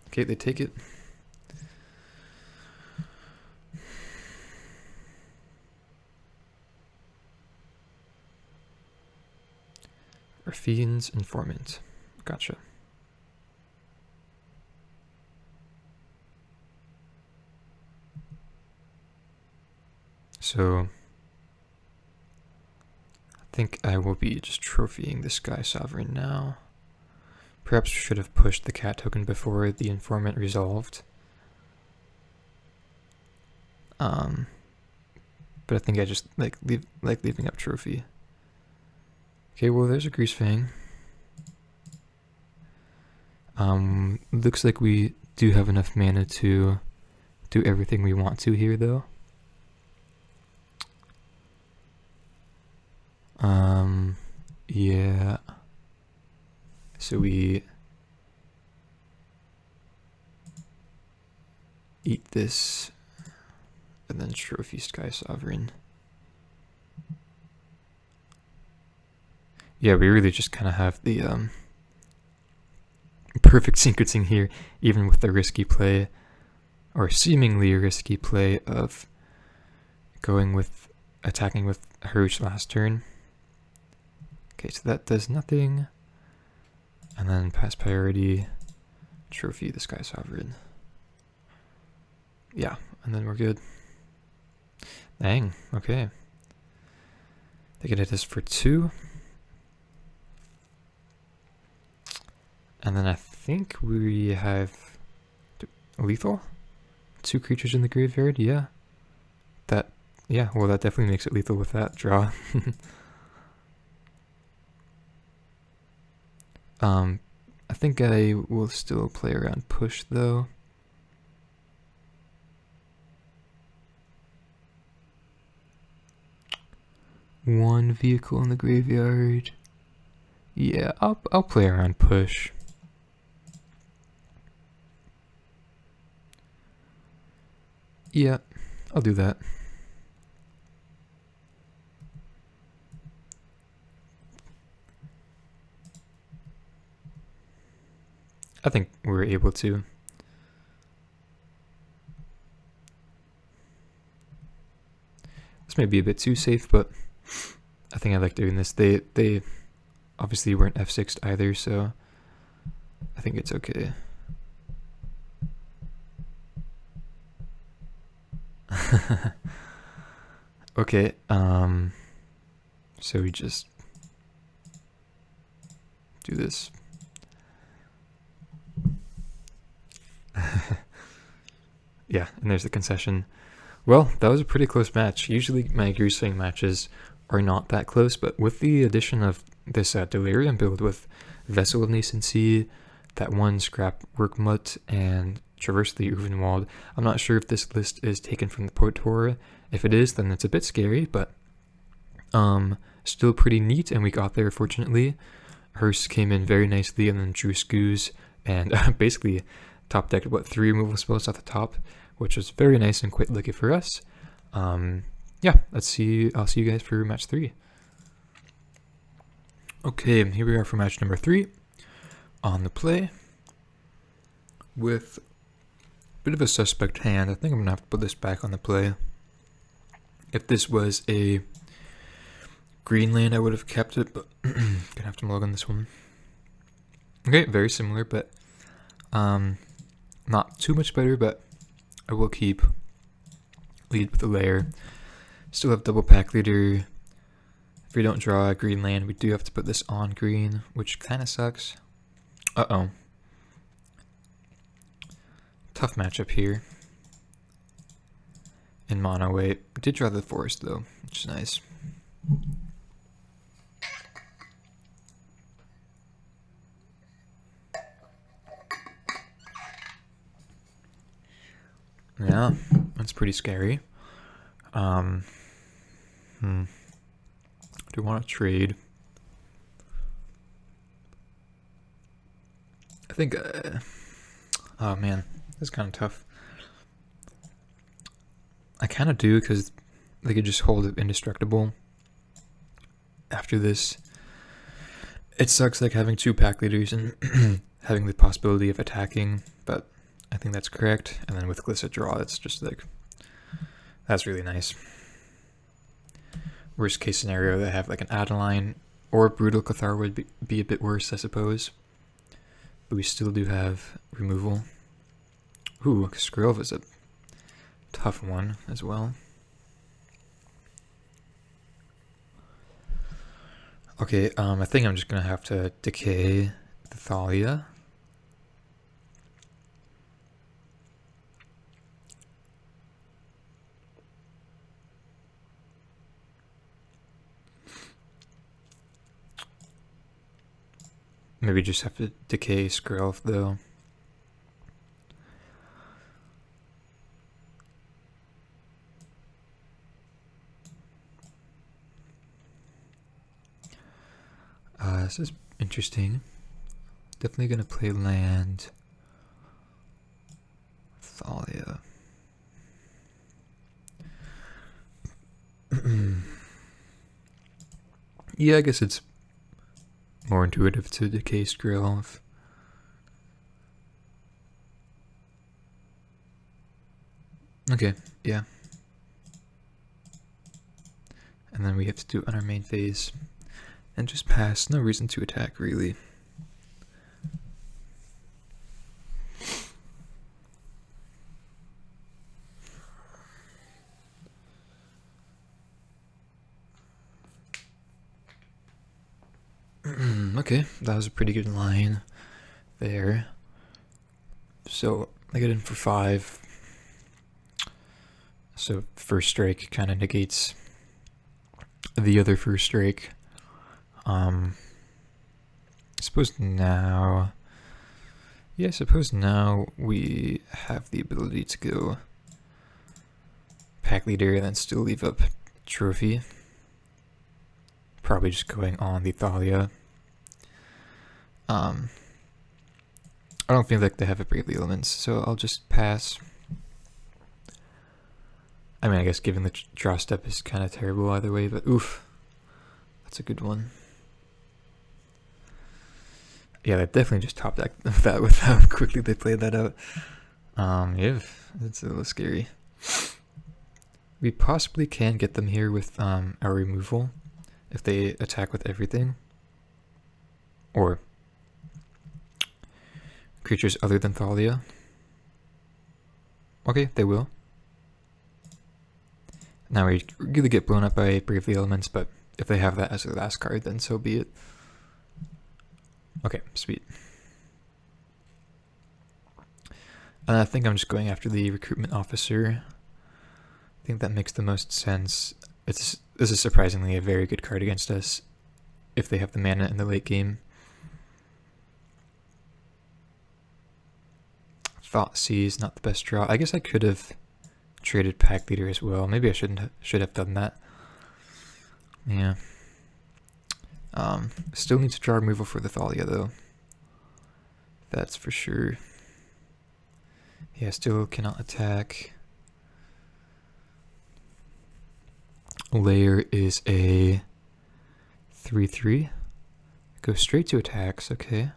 Okay, they take it. Raffian's Informant. Gotcha. So I think I will be just trophying the Sky Sovereign now. Perhaps we should have pushed the cat token before the Informant resolved. But I think I just like leaving up trophy. Okay, well there's a Greasefang. Looks like we do have enough mana to do everything we want to here though. Yeah. So we eat this, and then trophy Sky Sovereign. Yeah, we really just kind of have the perfect sequencing here, even with the risky play, or seemingly risky play of going with attacking with Haruch last turn. Okay, so that does nothing. And then pass priority, trophy the Sky Sovereign. Yeah, and then we're good. Dang, okay. They can hit us for 2. And then I think we have lethal? 2 creatures in the graveyard, yeah. Yeah, well that definitely makes it lethal with that draw. I think I will still play around push though. One vehicle in the graveyard. Yeah, I'll play around push. Yeah, I'll do that. I think we're able to. This may be a bit too safe, but I think I like doing this. They obviously weren't F6'd either, so I think it's okay. Okay, so we just do this. Yeah, and there's the concession. Well, that was a pretty close match. Usually my Greasefang matches are not that close, but with the addition of this Delirium build with Vessel of Nascency, that one Scrap Workmut, and Traverse the Uvenwald, I'm not sure if this list is taken from the Potor. If it is, then it's a bit scary, but still pretty neat, and we got there fortunately. Hearst came in very nicely, and then drew Scoos, and basically top decked, 3 removal spells at the top, which was very nice and quite lucky for us. Yeah, I'll see you guys for match 3. Okay, here we are for match number 3 on the play with a bit of a suspect hand. I think I'm gonna have to put this back on the play. If this was a green land, I would have kept it, but gonna have to log on this one. Okay, very similar, but not too much better, but I will keep lead with a layer. Still have double pack leader. If we don't draw a green land, we do have to put this on green, which kind of sucks. Uh-oh. Tough matchup here. In mono, wait. I did draw the forest though, which is nice. Yeah, that's pretty scary. Do you want to trade? I think, oh man, this is kind of tough. I kind of do, because they could just hold it indestructible after this. It sucks like having 2 pack leaders and having the possibility of attacking, but I think that's correct. And then with Glissa draw, it's just like, that's really nice. Worst case scenario, they have like an Adeline or Brutal Cathar would be a bit worse, I suppose. But we still do have removal. Ooh, Skrill is a tough one as well. Okay, I think I'm just gonna have to decay the Thalia. Maybe just have to decay Skrill though. This is interesting. Definitely gonna play land. Thalia. Yeah, I guess it's more intuitive to decay Skrill. Okay, yeah. And then we have to do it on our main phase. And just pass, no reason to attack, really. Okay, that was a pretty good line there. So I get in for 5. So first strike kind of negates the other first strike. I suppose now we have the ability to go pack leader and then still leave up trophy. Probably just going on the Thalia. I don't feel like they have a Bravely Elements, so I'll just pass. I mean, I guess given the draw step is kind of terrible either way, but oof. That's a good one. Yeah, they definitely just top decked that with how quickly they played that out. Yeah, it's a little scary. We possibly can get them here with our removal if they attack with everything. Or creatures other than Thalia. Okay, they will. Now we really get blown up by Bravely Elements, but if they have that as their last card, then so be it. Okay, sweet. And I think I'm just going after the recruitment officer. I think that makes the most sense. This is surprisingly a very good card against us if they have the mana in the late game. Thoughtseize is not the best draw. I guess I could have traded pack leader as well. Maybe I should have done that. Yeah. Still need to draw removal for the Thalia though. That's for sure. Yeah, still cannot attack. Layer is a 3/3. Go straight to attacks, okay.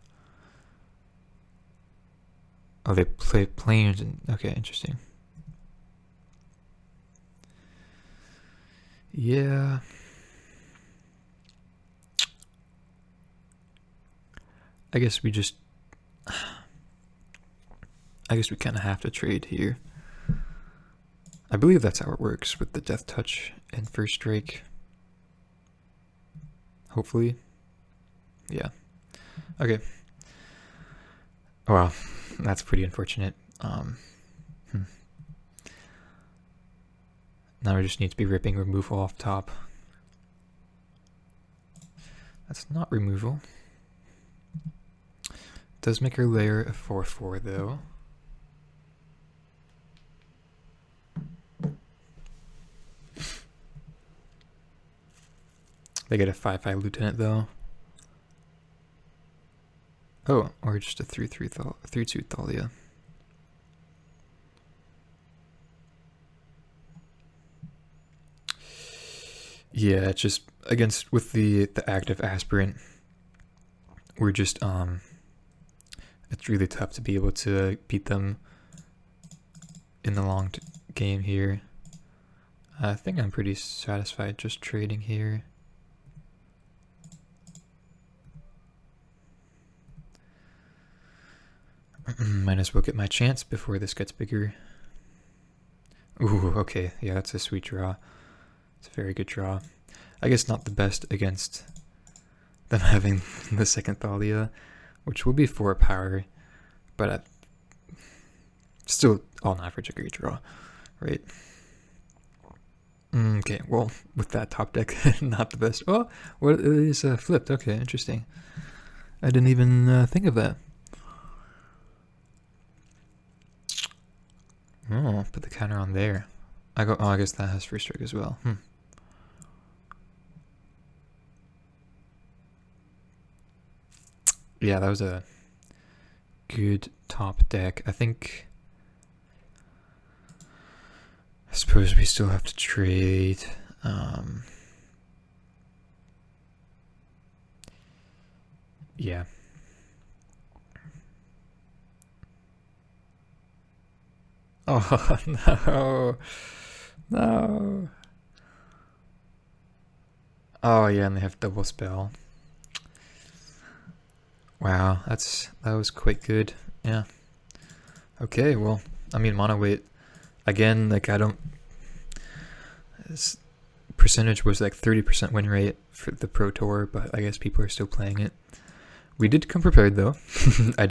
Oh, they play planes and okay, interesting. Yeah. I guess we kind of have to trade here. I believe that's how it works with the Death Touch and First Strike. Hopefully. Yeah. Okay. Wow, that's pretty unfortunate. Now we just need to be ripping removal off top. That's not removal. Does make our layer a 4/4 though. They get a 5/5 lieutenant though. Oh, or just a 3/2 Thalia. Yeah, it's just against with the active aspirant, we're just it's really tough to be able to beat them in the long game here. I think I'm pretty satisfied just trading here. Might as well get my chance before this gets bigger. Ooh, okay, yeah, that's a sweet draw. It's a very good draw. I guess not the best against them having the second Thalia, which will be 4 power, but still on average a great draw, right? Okay, well, with that top deck, not the best. Oh, well, it is flipped. Okay, interesting. I didn't even think of that. Oh, put the counter on there. Oh, I guess that has first strike as well. Yeah, that was a good top deck. I suppose we still have to trade. Yeah. Oh, no. No. Oh, yeah, and they have double spell. Wow, that was quite good. Yeah. Okay, well, I mean, mono weight, again, like, I don't... This percentage was like 30% win rate for the Pro Tour, but I guess people are still playing it. We did come prepared, though. I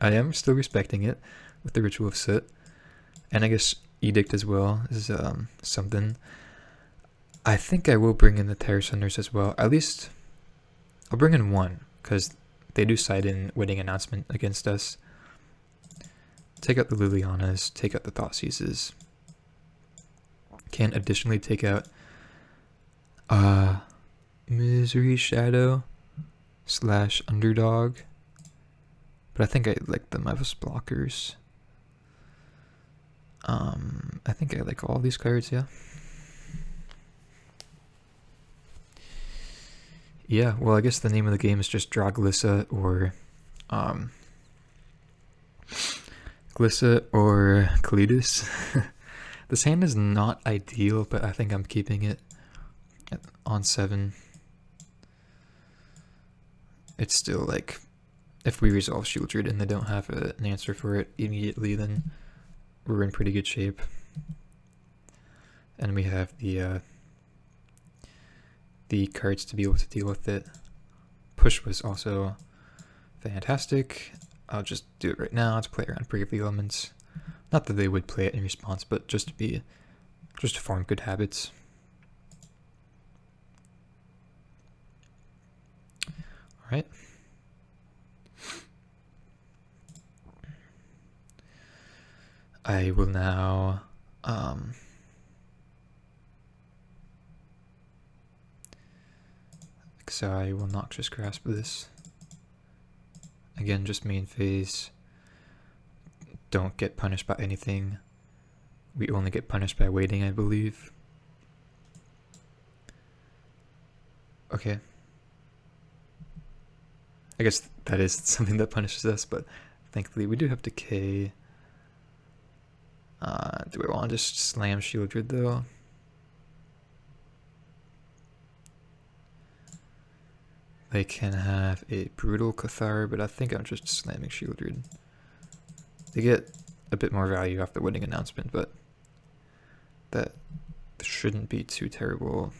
am still respecting it with the Ritual of Soot. And I guess Edict as well is something. I think I will bring in the Terror Sunders as well. At least I'll bring in one, because they do side in Wedding Announcement against us. Take out the Lilianas, take out the Thoughtseizes. Can additionally take out Misery Shadow / Underdog. But I think I like the Mavis blockers. I think I like all these cards, yeah. Yeah, well, I guess the name of the game is just draw Glissa or Kalidas. This hand is not ideal, but I think I'm keeping it on 7. It's still like, if we resolve Shieldred and they don't have an answer for it immediately, then we're in pretty good shape. And we have the cards to be able to deal with it. Push was also fantastic. I'll just do it right now to play around Brave the Elements. Not that they would play it in response, but just to form good habits. Alright. I will now so I will Noxious Grasp this. Again, just main phase. Don't get punished by anything. We only get punished by waiting, I believe. Okay. I guess that is something that punishes us, but thankfully we do have Decay. Do we want to just slam Shieldred though? They can have a Brutal Cathar, but I think I'm just slamming Shieldred. They get a bit more value off the Wedding Announcement, but that shouldn't be too terrible.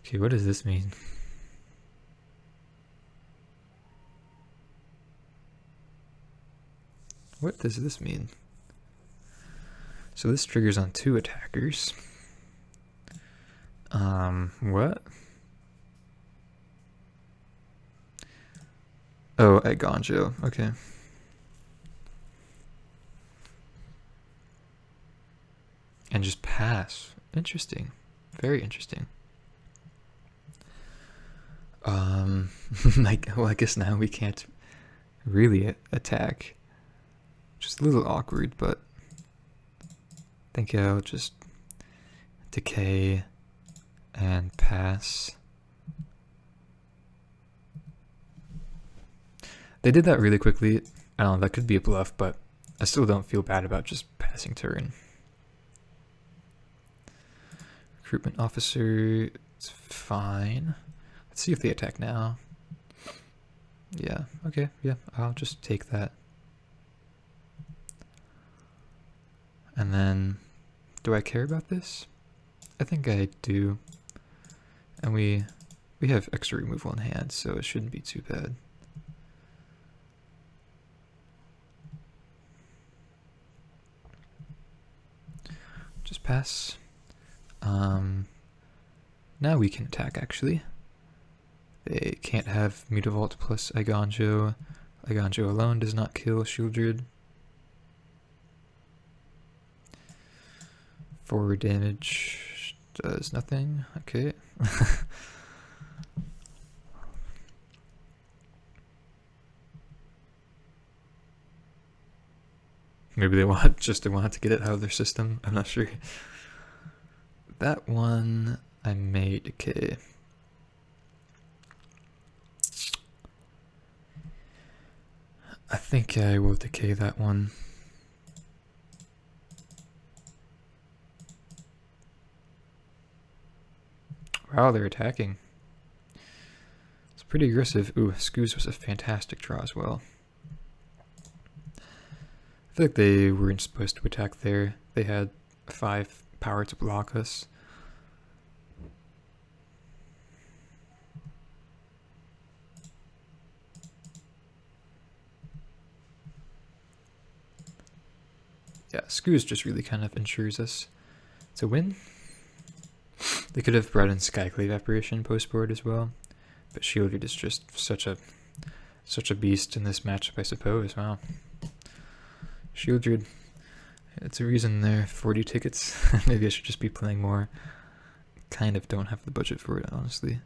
Okay, what does this mean? What does this mean? So this triggers on 2 attackers. What? Oh, at Gonjo, okay. And just pass. Interesting. Very interesting. Well, I guess now we can't really attack. Just a little awkward, but I think I'll just Decay and pass. They did that really quickly. I don't know, that could be a bluff, but I still don't feel bad about just passing turn. Recruitment Officer, it's fine. Let's see if they attack now. Yeah, okay, yeah, I'll just take that. And then, do I care about this? I think I do. And we have extra removal in hand, so it shouldn't be too bad. Just pass. Now we can attack, actually. They can't have Mutavault plus Eiganjo. Eiganjo alone does not kill Shieldred. Forward damage does nothing. Okay. Maybe they want to get it out of their system. I'm not sure. that one I may decay. I think I will decay that one. Wow, they're attacking. It's pretty aggressive. Ooh, Scoos was a fantastic draw as well. I feel like they weren't supposed to attack there. They had 5 power to block us. Yeah, Scoos just really kind of ensures us to win. They could have brought in Skyclave Apparition post-board as well, but Shieldred is just such a beast in this matchup, I suppose. Wow. Shieldred, it's a reason there, 40 tickets. Maybe I should just be playing more. Kind of don't have the budget for it, honestly.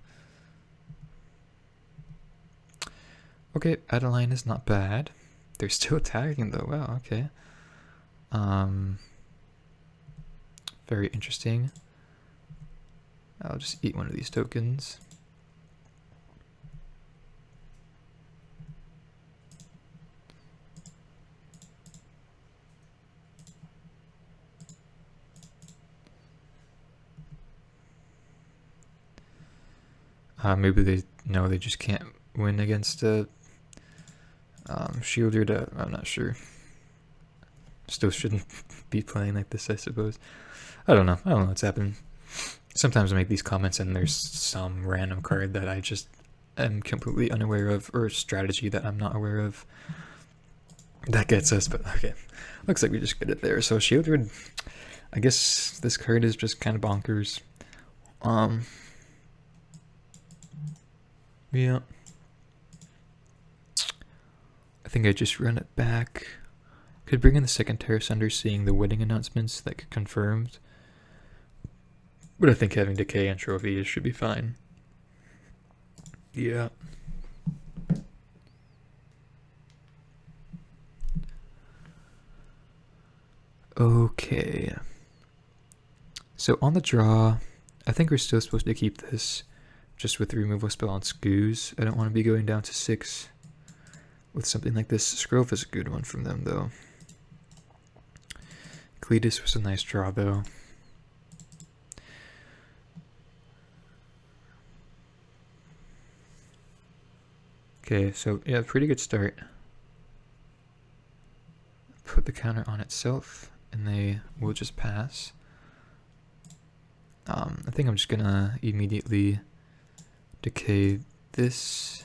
Okay, Adeline is not bad. They're still attacking though, wow, okay. Very interesting. I'll just eat one of these tokens. Maybe they know they just can't win against a Shieldred. I'm not sure. Still shouldn't be playing like this, I suppose. I don't know what's happening. Sometimes I make these comments and there's some random card that I just am completely unaware of, or strategy that I'm not aware of. That gets us, but okay. Looks like we just get it there. So Shieldred, I guess this card is just kind of bonkers. Yeah. I think I just run it back. Could bring in the second Terrace Under, seeing the wedding announcements that get confirmed. But I think having Decay and Trophy should be fine. Yeah. Okay. So on the draw, I think we're still supposed to keep this just with the removal spell on Scoos. I don't want to be going down to 6 with something like this. Scrove is a good one from them though. Cletus was a nice draw though. Okay, so yeah, pretty good start. Put the counter on itself, and they will just pass. I think I'm just gonna immediately decay this.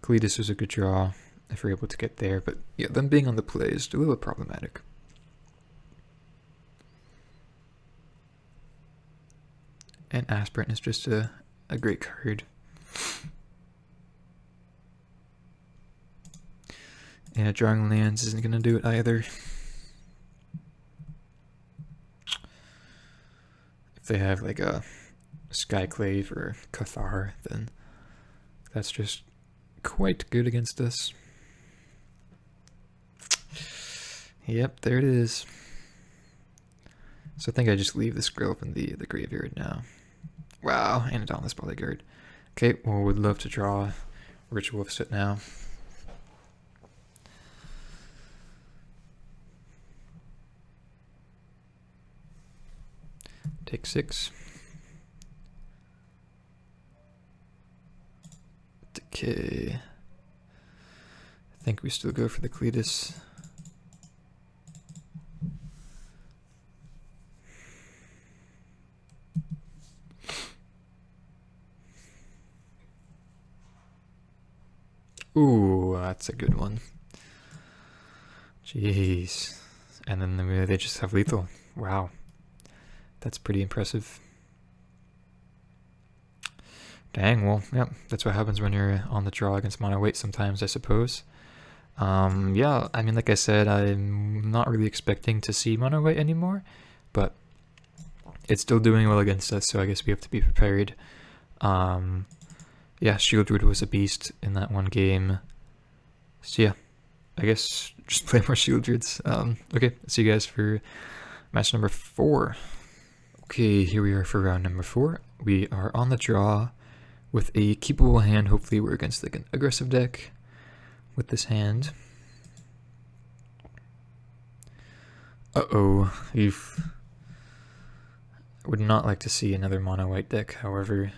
Cletus was a good draw if we're able to get there, but yeah, them being on the play is a little problematic. And Aspirant is just a great card. Yeah, drawing lands isn't going to do it either. If they have like a Skyclave or Cathar, then that's just quite good against us. Yep, there it is. So I think I just leave this Grove in the graveyard now. Wow, and a Dauntless Bodyguard. Okay, well, would love to draw Ritual of Soot now. Take 6. Decay. I think we still go for the Cletus. Ooh, that's a good one. Jeez. And then they just have lethal. Wow. That's pretty impressive. Dang, well, yeah, that's what happens when you're on the draw against mono weight sometimes, I suppose. Yeah, I mean, like I said, I'm not really expecting to see mono weight anymore, but it's still doing well against us, so I guess we have to be prepared. Yeah, Shieldred was a beast in that one game. So yeah, I guess just play more Shieldreds. Okay, see you guys for match number 4. Okay, here we are for round number 4. We are on the draw with a keepable hand. Hopefully we're against like an aggressive deck with this hand. Uh-oh, would not like to see another mono white deck. However,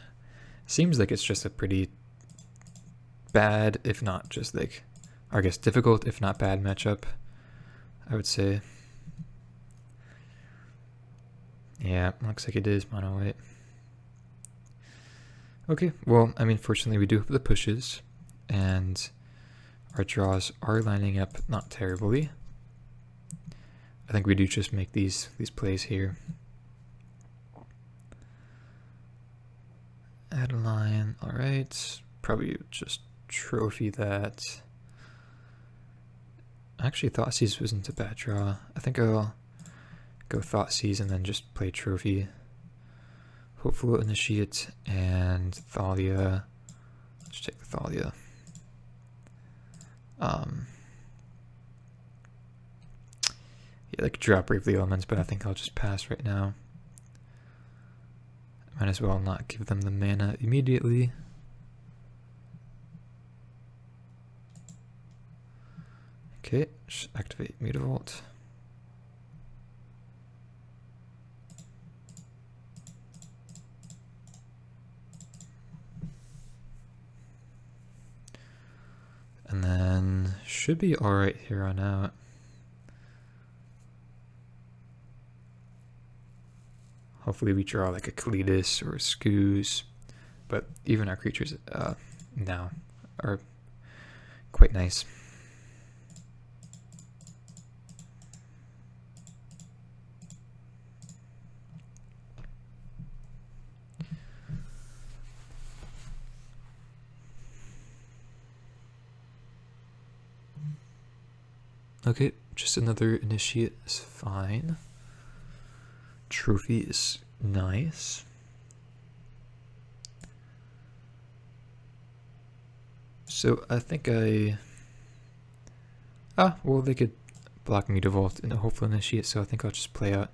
seems like it's just a pretty bad, if not just like, or I guess difficult, if not bad matchup, I would say. Yeah, looks like it is mono white. Okay, well, I mean, fortunately we do have the pushes, and our draws are lining up not terribly. I think we do just make these plays here. Add a line, alright. Probably just trophy that. Actually, Thoughtseizes wasn't a bad draw. I think I'll go Thoughtseize and then just play trophy. Hopefully we'll initiate and Thalia. Let's take the Thalia. Yeah, like drop Bravely Elements, but I think I'll just pass right now. Might as well not give them the mana immediately. Okay, just activate Mutavault. And then should be alright here on out. Hopefully we draw like a Cletus or a Scoos, but even our creatures now are quite nice. Okay, just another initiate is fine. Trophy is nice. So I think well, they could block Mutavault and hopefully initiate, so I think I'll just play out.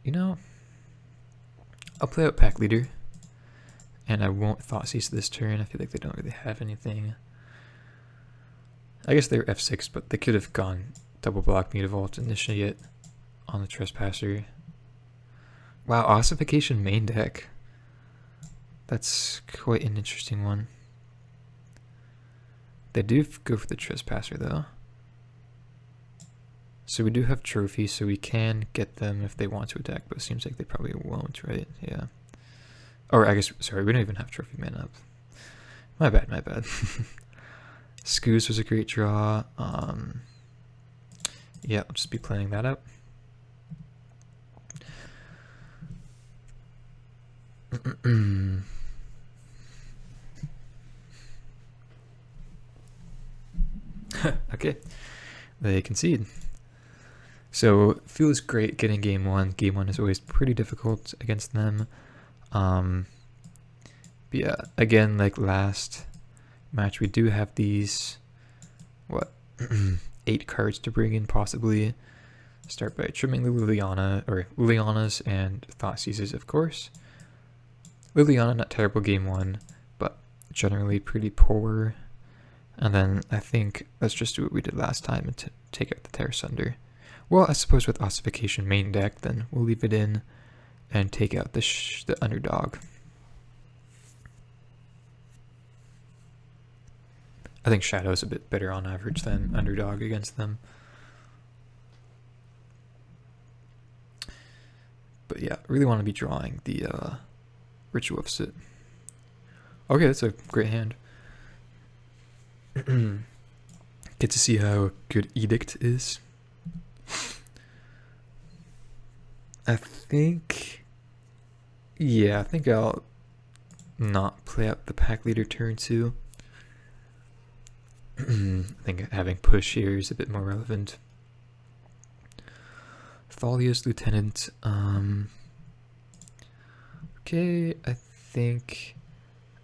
You know, I'll play out Pack Leader, and I won't Thoughtseize this turn. I feel like they don't really have anything. I guess they're F6, but they could have gone double block Mutavault initiate on the Trespasser. Wow, Ossification main deck. That's quite an interesting one. They do go for the Trespasser though. So we do have Trophy, so we can get them if they want to attack, but it seems like they probably won't, right? Yeah. Or I guess, sorry, we don't even have Trophy mana up. My bad, my bad. Scoos was a great draw. Yeah, I'll just be playing that out. Okay, they concede. So feels great getting game 1. Game 1 is always pretty difficult against them. But yeah, again, like last match, we do have these 8 cards to bring in possibly. Start by trimming the Lilianas and Thoughtseizes, of course. Liliana, not terrible game 1, but generally pretty poor. And then I think let's just do what we did last time and take out the Terra Sunder. Well, I suppose with Ossification main deck, then we'll leave it in and take out the underdog. I think Shadow's a bit better on average than underdog against them. But yeah, really want to be drawing the Ritual of Sit. Okay, that's a great hand. Get to see how good Edict is. I think I'll not play out the Pack Leader turn 2. I think having push here is a bit more relevant. Thalia's Lieutenant. Okay, I think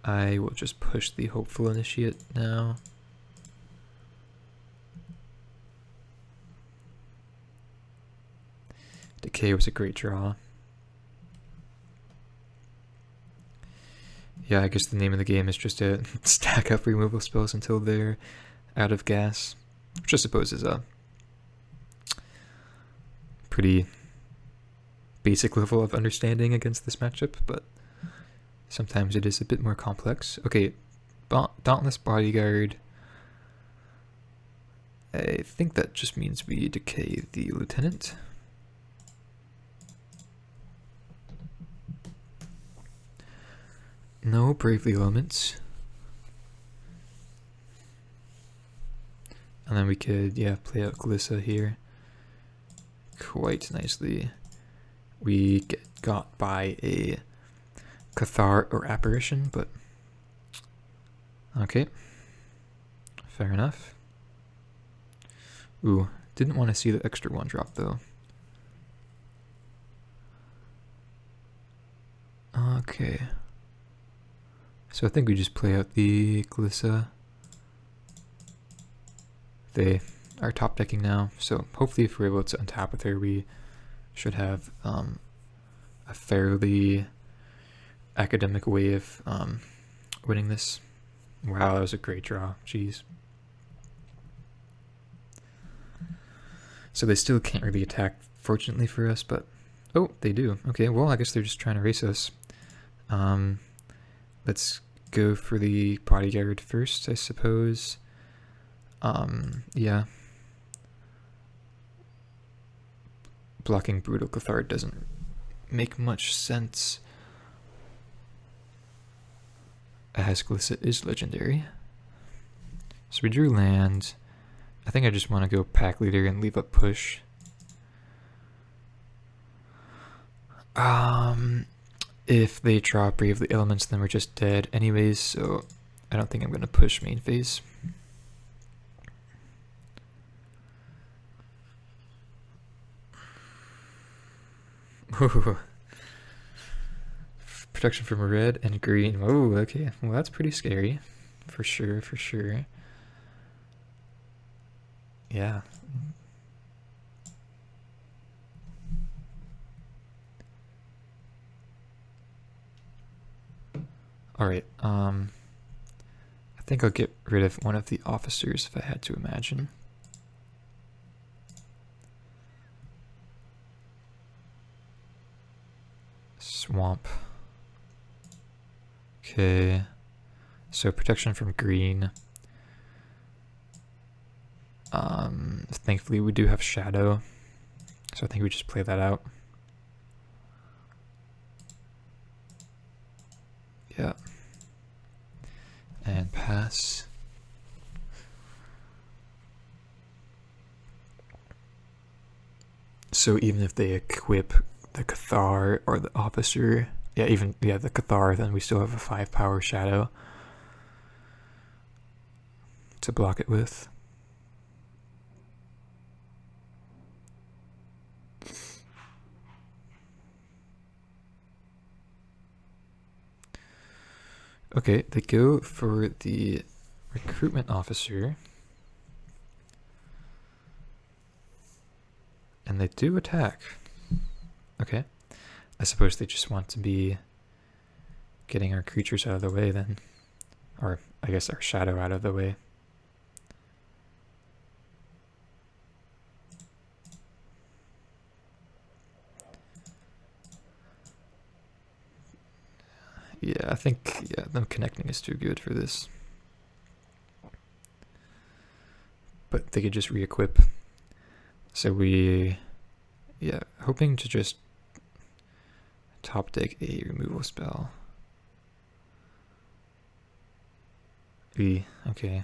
I will just push the Hopeful Initiate now. Decay was a great draw. Yeah, I guess the name of the game is just to stack up removal spells until they're out of gas, which I suppose is a pretty basic level of understanding against this matchup, but sometimes it is a bit more complex. Okay, Dauntless Bodyguard. I think that just means we decay the Lieutenant. No Bravely Elements. And then we could, yeah, play out Glissa here quite nicely. We get got by a Cathar or Apparition, but okay, fair enough. Ooh, didn't want to see the extra 1 drop though. Okay. So I think we just play out the Glissa. They are top decking now, so hopefully if we're able to untap with her, we should have a fairly academic way of winning this. Wow, that was a great draw. Jeez. So they still can't really attack, fortunately for us, but oh, they do. Okay, well, I guess they're just trying to race us. Let's go for the Bodyguard first, I suppose. Yeah. Blocking Brutal Cathar doesn't make much sense, as Glissa is legendary. So we drew land. I think I just want to go Pack Leader and leave a push. If they draw Brave the Elements, then we're just dead anyways, so I don't think I'm going to push main phase. Ooh. Protection from red and green. Oh, okay. Well, that's pretty scary. For sure, for sure. Yeah. Alright, I think I'll get rid of one of the officers if I had to imagine. Swamp. Okay, so protection from green. Thankfully we do have shadow, so I think we just play that out. Yeah. And pass. So even if they equip the Cathar or the officer, the Cathar, then we still have a 5-power shadow to block it with. Okay, they go for the recruitment officer. And they do attack. Okay. I suppose they just want to be getting our creatures out of the way then. Or, I guess, our shadow out of the way. Yeah, I think them connecting is too good for this. But they could just re-equip. So we, hoping to just top deck a removal spell. Okay.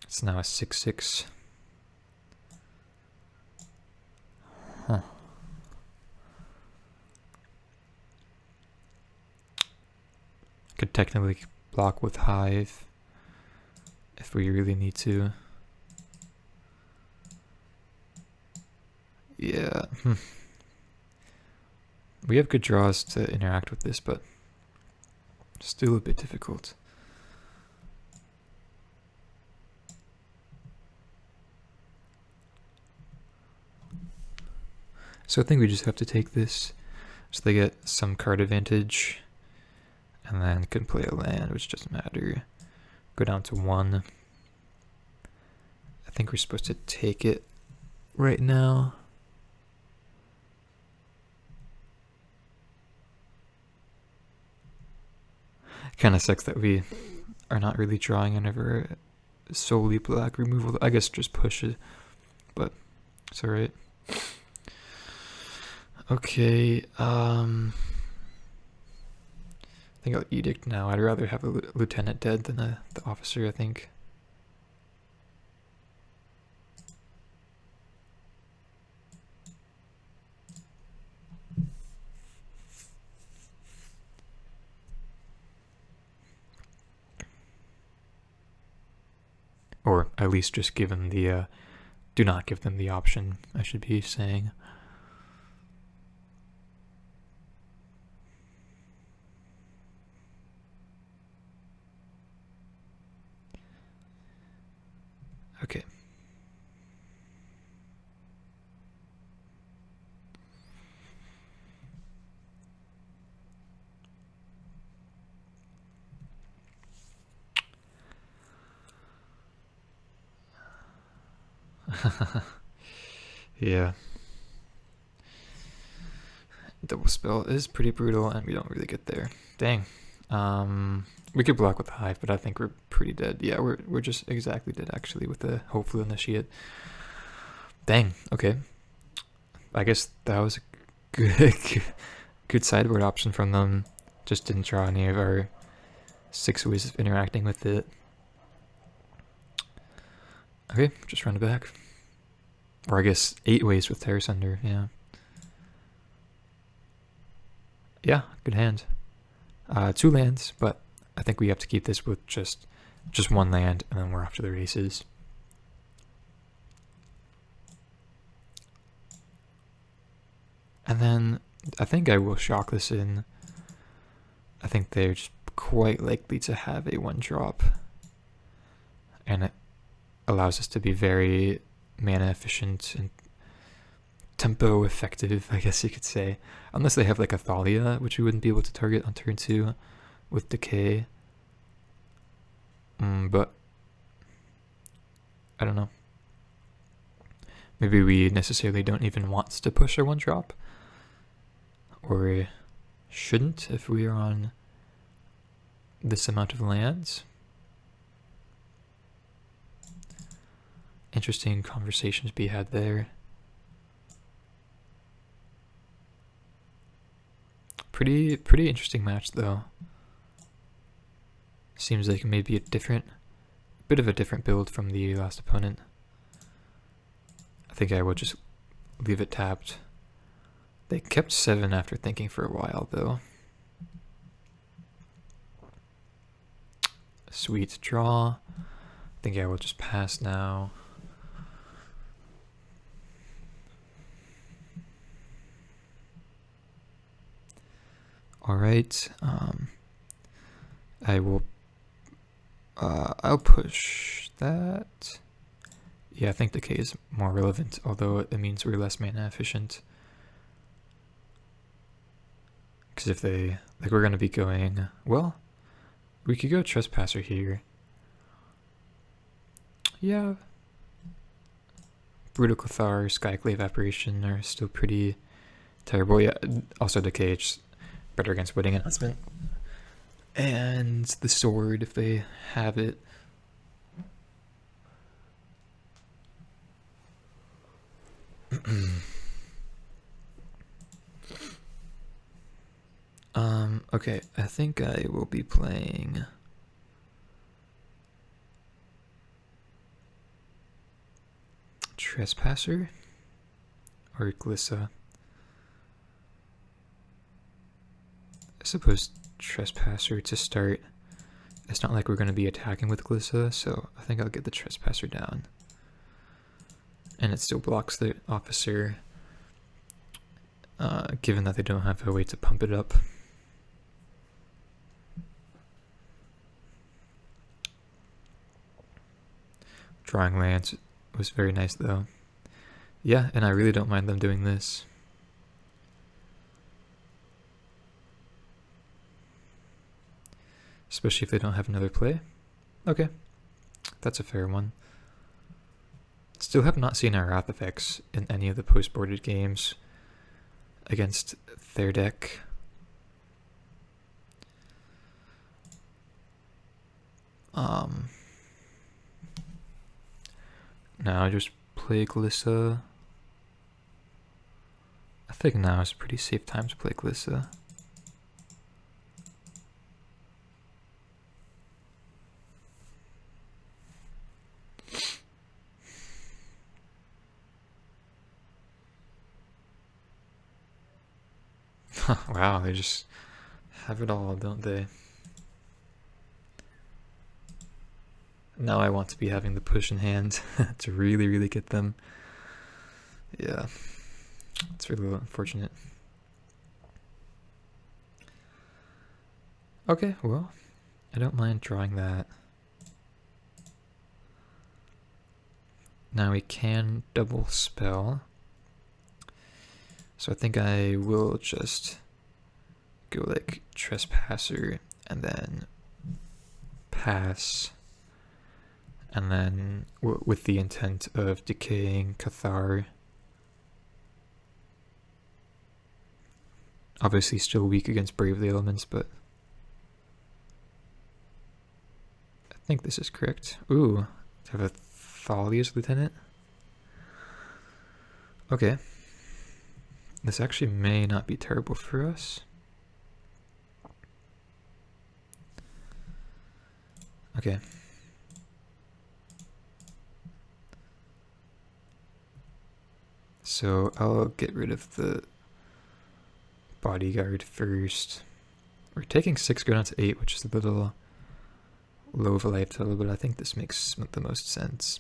It's now a 6/6. Huh. Could technically block with Hive if we really need to. Yeah. We have good draws to interact with this, but still a bit difficult. So I think we just have to take this so they get some card advantage, and then can play a land, which doesn't matter. Go down to 1. I think we're supposed to take it right now. Kind of sucks that we are not really drawing whenever solely black removal. I guess just push it, but it's alright. Okay, I think I'll edict now. I'd rather have a lieutenant dead than the officer, I think. Or at least just give them the, do not give them the option, I should be saying. Okay. Yeah. Double spell is pretty brutal, and we don't really get there. Dang. We could block with the hive, but I think we're pretty dead. Yeah, we're just exactly dead actually with the hopeful initiate. Dang. Okay. I guess that was a good sideboard option from them. Just didn't draw any of our 6 ways of interacting with it. Okay, just run it back. Or I guess 8 ways with Terror Sunder, yeah. Yeah, good hand. 2 lands, but I think we have to keep this with just 1 land, and then we're off to the races. And then I think I will shock this in. I think they're just quite likely to have a 1-drop. And it allows us to be very mana efficient and tempo effective, I guess you could say. Unless they have like a Thalia, which we wouldn't be able to target on turn 2 with Decay. But I don't know. Maybe we necessarily don't even want to push a 1-drop. Or shouldn't if we are on this amount of lands. Interesting conversations to be had there. Pretty interesting match though. Seems like maybe a bit of a different build from the last opponent. I think I will just leave it tapped. They kept 7 after thinking for a while though. Sweet draw. I think I will just pass now. Alright, I will, I'll push that. Yeah, I think Decay is more relevant, although it means we're less mana efficient. Because if they, like we're going to be going, well, we could go Trespasser here. Yeah. Brutal Cathar, Skyclave Apparition are still pretty terrible. Yeah, also Decay, just better against Wedding Announcement. And the sword, if they have it. Okay, I think I will be playing Trespasser or Glissa. I suppose Trespasser to start. It's not like we're going to be attacking with Glissa, so I think I'll get the Trespasser down. And it still blocks the officer, given that they don't have a way to pump it up. Drawing lands was very nice though. Yeah, and I really don't mind them doing this. especially if they don't have another play. Okay, that's a fair one. Still have not seen our wrath effects in any of the post-boarded games against their deck. Now just play Glissa. I think now is a pretty safe time to play Glissa. Wow, they just have it all, don't they? Now I want to be having the push in hand to really get them. Yeah, it's really unfortunate. Okay, well, I don't mind drawing that. Now we can double spell. So I think I will just go like Trespasser and then pass. And then with the intent of decaying Cathar. Obviously still weak against Brave the Elements, but I think this is correct. Ooh, to have a Thalia's Lieutenant. Okay. This actually may not be terrible for us. Okay. So I'll get rid of the bodyguard first. We're taking 6 going down to 8, which is a little low of a life total, but I think this makes the most sense.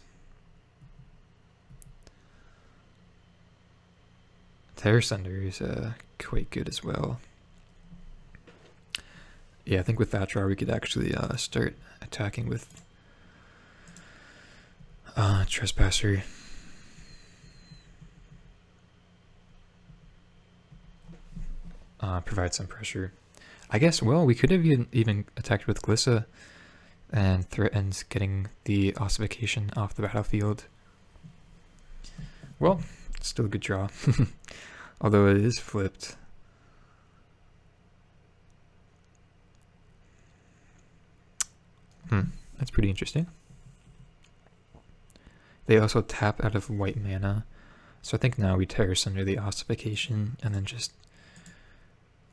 Terror Sunder is quite good as well. Yeah, I think with that draw we could actually start attacking with Trespasser. Provide some pressure. I guess, well, we could have even attacked with Glissa and threatened getting the ossification off the battlefield. Well, still a good draw. Although it is flipped. That's pretty interesting. They also tap out of white mana. So I think now we Terror Sunder the ossification and then just...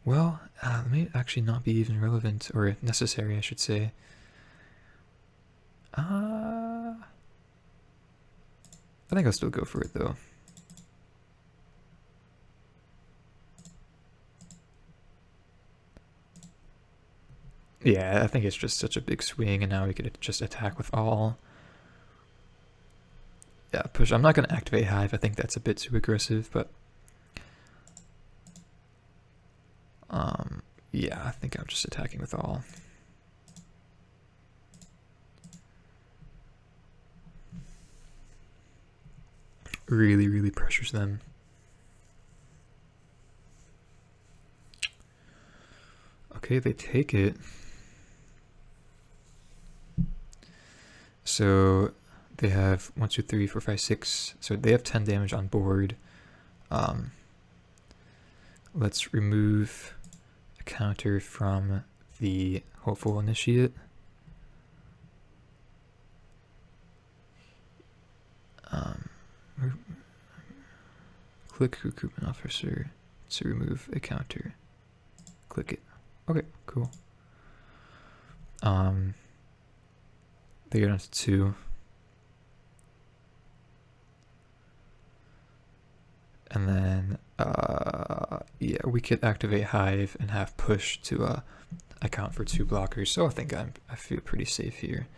Well, it may actually not be even relevant, or necessary, I should say. I think I'll still go for it, though. Yeah, I think it's just such a big swing, and now we could just attack with all. Yeah, push. I'm not going to activate Hive. I think that's a bit too aggressive, but... yeah, I think I'm just attacking with all. Really pressures them. Okay, they take it. So they have 1, 2, 3, 4, 5, 6. So they have 10 damage on board. Let's remove a counter from the Hopeful Initiate. Click Recruitment Officer to remove a counter. Click it. Okay, cool. They go down to 2. And then, yeah, we could activate Hive and have push to account for 2 blockers. So I think I feel pretty safe here.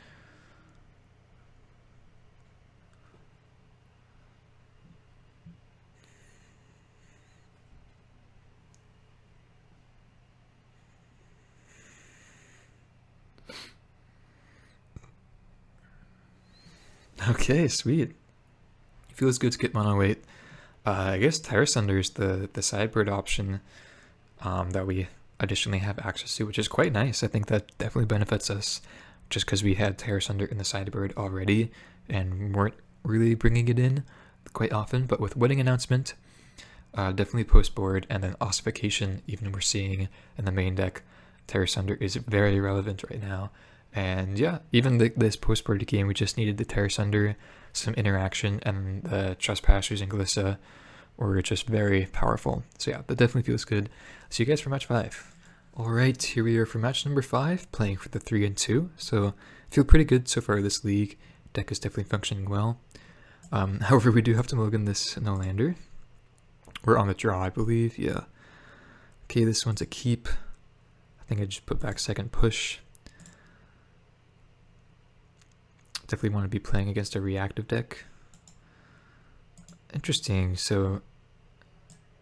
Okay, sweet. Feels good to get mono weight. I guess Terror Sunder is the sideboard option that we additionally have access to, which is quite nice. I think that definitely benefits us, just because we had Terrace Under in the sideboard already and weren't really bringing it in quite often. But with Wedding Announcement, definitely post board, and then Ossification, even we're seeing in the main deck, Terrace Under is very relevant right now. And yeah, even this post board game, we just needed the Terrace Under, some interaction, and the Trespassers and Glissa were just very powerful. So yeah, that definitely feels good. See you guys for match 5. Alright, here we are for match number 5, playing for the 3 and 2. So feel pretty good so far this league. Deck is definitely functioning well. However, we do have to mulligan this no-lander. We're on the draw, I believe. Yeah. Okay, this one's a keep. I think I just put back second push. Definitely want to be playing against a reactive deck. Interesting. So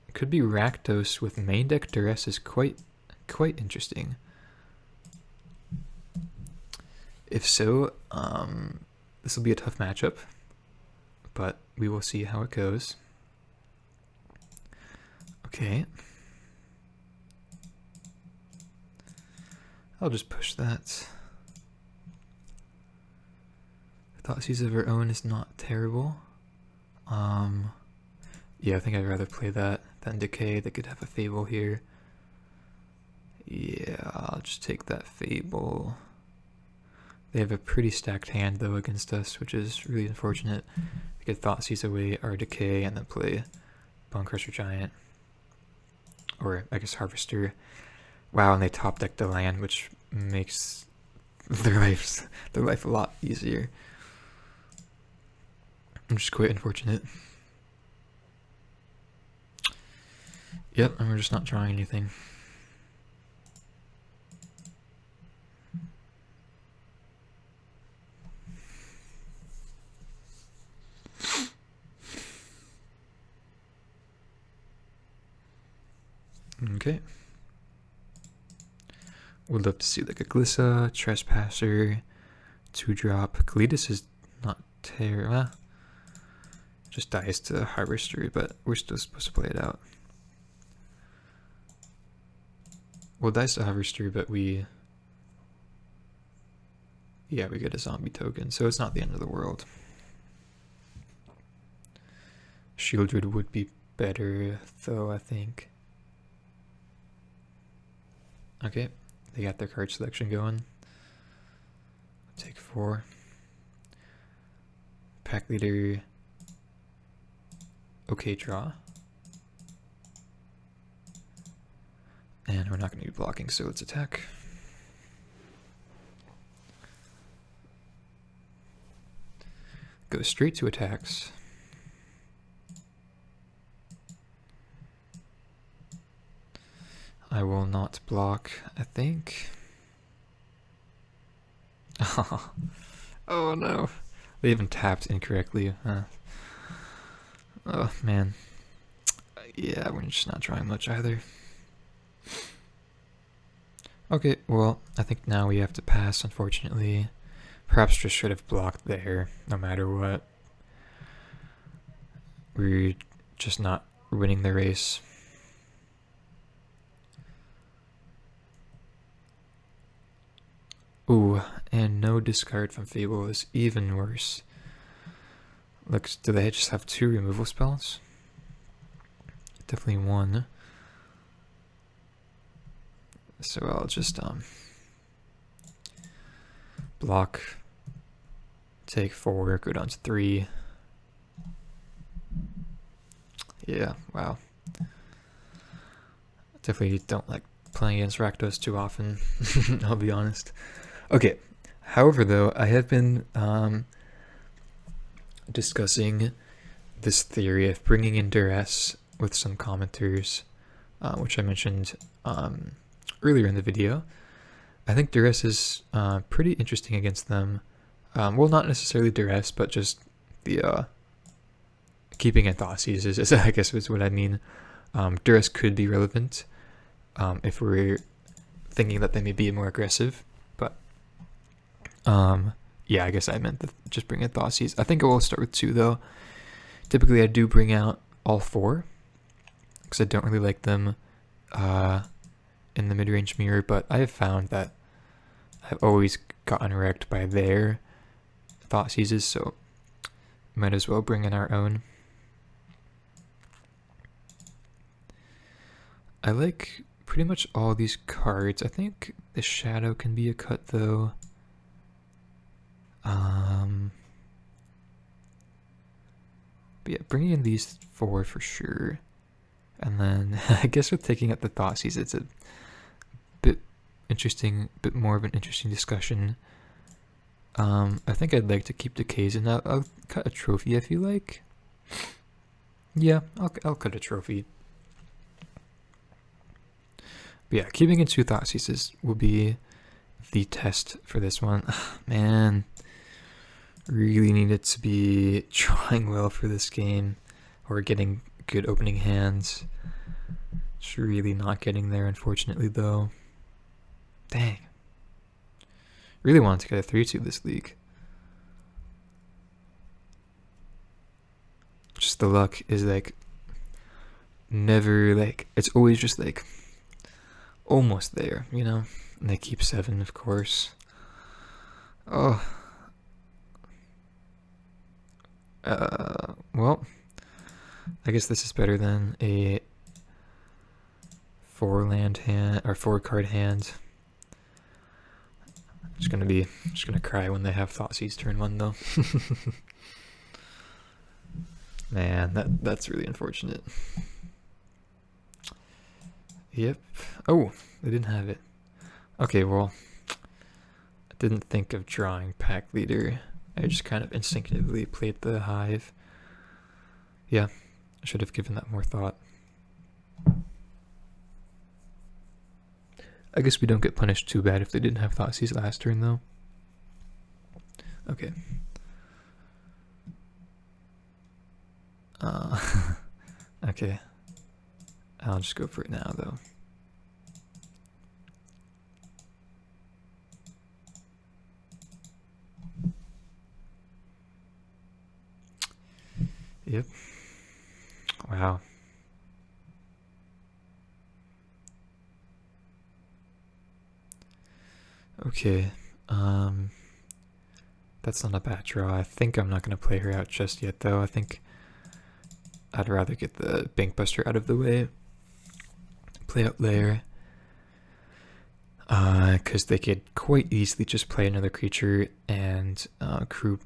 it could be Rakdos with main deck Duress is quite interesting. If so, this will be a tough matchup, but we will see how it goes. Okay. I'll just push that. Thoughtseize of Her Own is not terrible. Yeah, I think I'd rather play that than Decay. They could have a Fable here. Yeah, I'll just take that Fable. They have a pretty stacked hand though against us, which is really unfortunate. We could Thoughtseize away our Decay and then play Bone Crusher Giant. Or I guess Harvester. Wow, and they top deck the land, which makes their life a lot easier. Which is quite unfortunate. Yep, and we're just not drawing anything. Okay. Would love to see like a Glissa, Trespasser, 2-drop. Kalidas is not terrible. Just dies to Harvester, but we're still supposed to play it out. Well, dies to Harvester, but we get a zombie token, so it's not the end of the world. Shieldred would be better, though, I think. Okay, they got their card selection going. Take 4. Pack leader. Okay, draw. And we're not going to be blocking, so let's attack. Go straight to attacks. I will not block, I think. Oh no. They even tapped incorrectly. Oh man. Yeah, we're just not trying much either. Okay, well, I think now we have to pass, unfortunately. Perhaps just should have blocked there, no matter what. We're just not winning the race. Ooh, and no discard from Fable is even worse. Looks, do they just have 2 removal spells? Definitely 1. So I'll just block, take 4, go down to 3. Yeah, wow. Definitely don't like playing against Rakdos too often, I'll be honest. Okay, however though, I have been discussing this theory of bringing in Duress with some commenters, which I mentioned earlier in the video. I think Duress is pretty interesting against them. Well, not necessarily Duress, but just the keeping in Thoughtseize is I guess is what I mean. Duress could be relevant if we're thinking that they may be more aggressive, but yeah, I guess I meant just bring in Thoughtseize. I think I will start with 2 though. Typically I do bring out all 4 because I don't really like them in the mid-range mirror, but I have found that I've always gotten wrecked by their thought seizes, so might as well bring in our own. I like pretty much all these cards. I think the shadow can be a cut though. But yeah, bringing in these 4 for sure. And then I guess with taking up the thought seize, it's a bit interesting, bit more of an interesting discussion. I think I'd like to keep decays, and I'll cut a trophy if you like. Yeah, I'll cut a trophy. But yeah, keeping in 2 thought seizes will be the test for this one. Man, really needed to be drawing well for this game, or getting good opening hands. Just really not getting there, unfortunately, though. Dang. Really wanted to get a 3-2 this league. Just the luck is like never like, it's always just like almost there, you know? And they keep 7, of course. Oh. Well, I guess this is better than a 4-land hand or 4-card hand. Just gonna cry when they have Thoughtseize turn 1 though. Man, that's really unfortunate. Yep. Oh, they didn't have it. Okay, well, I didn't think of drawing pack leader. I just kind of instinctively played the hive. Yeah, I should have given that more thought. I guess we don't get punished too bad if they didn't have Thoughtseize last turn, though. Okay. Okay. I'll just go for it now, though. Yep. Wow. Okay. That's not a bad draw. I think I'm not going to play her out just yet, though. I think I'd rather get the Bankbuster out of the way. Play out there. Because they could quite easily just play another creature and crew.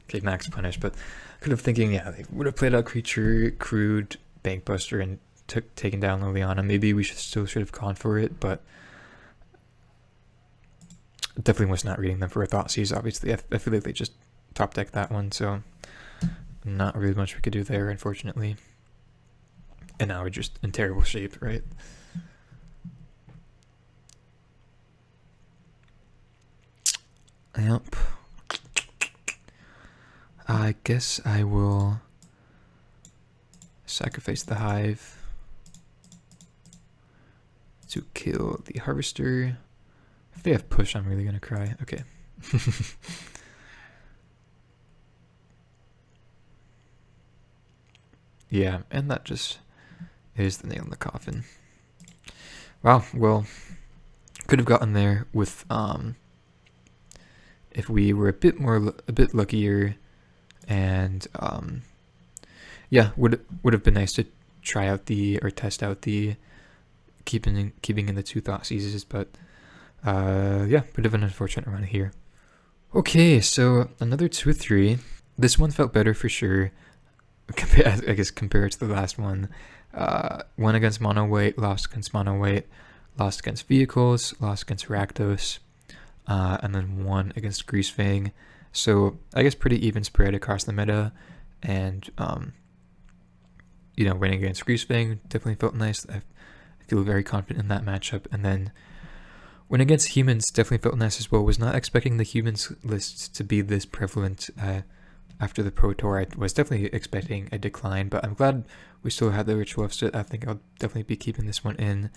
Okay, max punish, but could have thinking, yeah, they would have played out creature, crewed, Bankbuster, and taken down Liliana. Maybe we should have gone for it, but definitely was not reading them for a Thoughtseize, obviously. I feel like they just top decked that one, so not really much we could do there, unfortunately. And now we're just in terrible shape, right? Yep. I guess I will sacrifice the hive to kill the harvester. If they have push, I'm really gonna cry. Okay. Yeah, and that just is the nail in the coffin. Wow, well, could have gotten there with if we were a bit luckier, and yeah, would have been nice to try out or test out the keeping in the 2 Thoughtseizes, but yeah, bit of an unfortunate run here. Okay, so another 2-3. This one felt better for sure. I guess compared to the last one. Won against mono white, lost against mono white, lost against vehicles, lost against Rakdos, and then won against Greasefang. So I guess pretty even spread across the meta, and you know, winning against Greasefang definitely felt nice. I feel very confident in that matchup, and then win against humans definitely felt nice as well. Was not expecting the humans list to be this prevalent. After the Pro Tour, I was definitely expecting a decline, but I'm glad we still had the Ritual of Soot. I think I'll definitely be keeping this one in.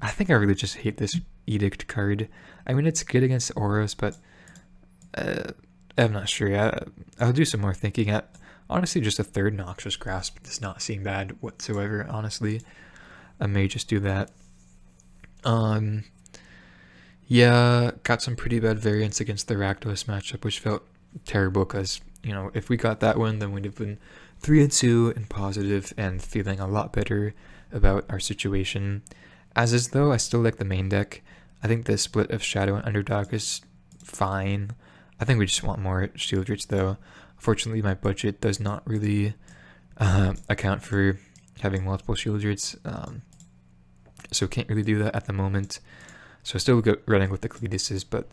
I think I really just hate this Edict card. I mean, it's good against auras, but I'm not sure. I'll do some more thinking. Honestly, just a 3rd Noxious Grasp does not seem bad whatsoever, honestly. I may just do that. Um, yeah, got some pretty bad variance against the Rakdos matchup, which felt terrible because, if we got that one, then we'd have been 3-2 and positive and feeling a lot better about our situation. As is though, I still like the main deck. I think the split of Shadow and Underdog is fine. I think we just want more Shield Rich though. Fortunately, my budget does not really account for having multiple Shield Rich, so can't really do that at the moment. So still running with the Cletuses, but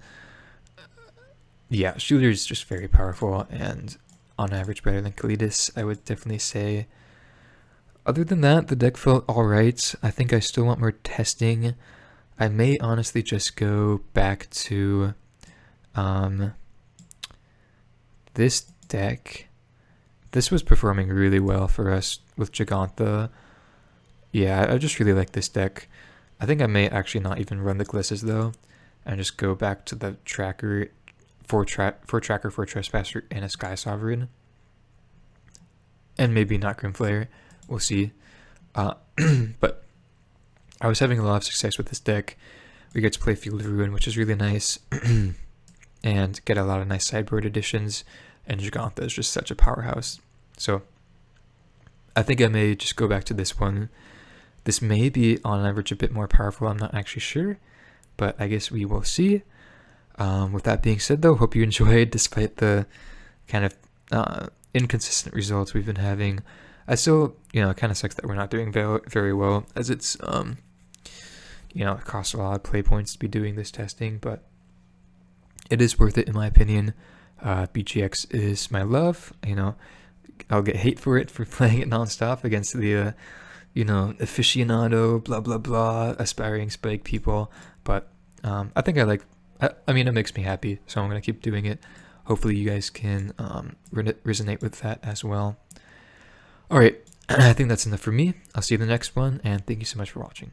yeah, Shield Rich is just very powerful and on average better than Cletus, I would definitely say. Other than that, the deck felt alright. I think I still want more testing. I may honestly just go back to this deck. This was performing really well for us with Gigantha. Yeah, I just really like this deck. I think I may actually not even run the Glisses though, and just go back to the tracker, 4 tracker, 4 Trespasser, and a Sky Sovereign. And maybe not Grimflayer. We'll see. But I was having a lot of success with this deck. We get to play Field of Ruin, which is really nice, and get a lot of nice sideboard additions, and Gigantha is just such a powerhouse. So I think I may just go back to this one. This may be on average a bit more powerful, I'm not actually sure, but I guess we will see. With that being said though, hope you enjoyed despite the kind of inconsistent results we've been having. I still, it kind of sucks that we're not doing very well, as it's, it costs a lot of play points to be doing this testing, but it is worth it in my opinion. BGX is my love, I'll get hate for it for playing it nonstop against the, aficionado, blah, blah, blah, aspiring spike people, but I think it makes me happy, so I'm going to keep doing it. Hopefully you guys can resonate with that as well. Alright, I think that's enough for me. I'll see you in the next one, and thank you so much for watching.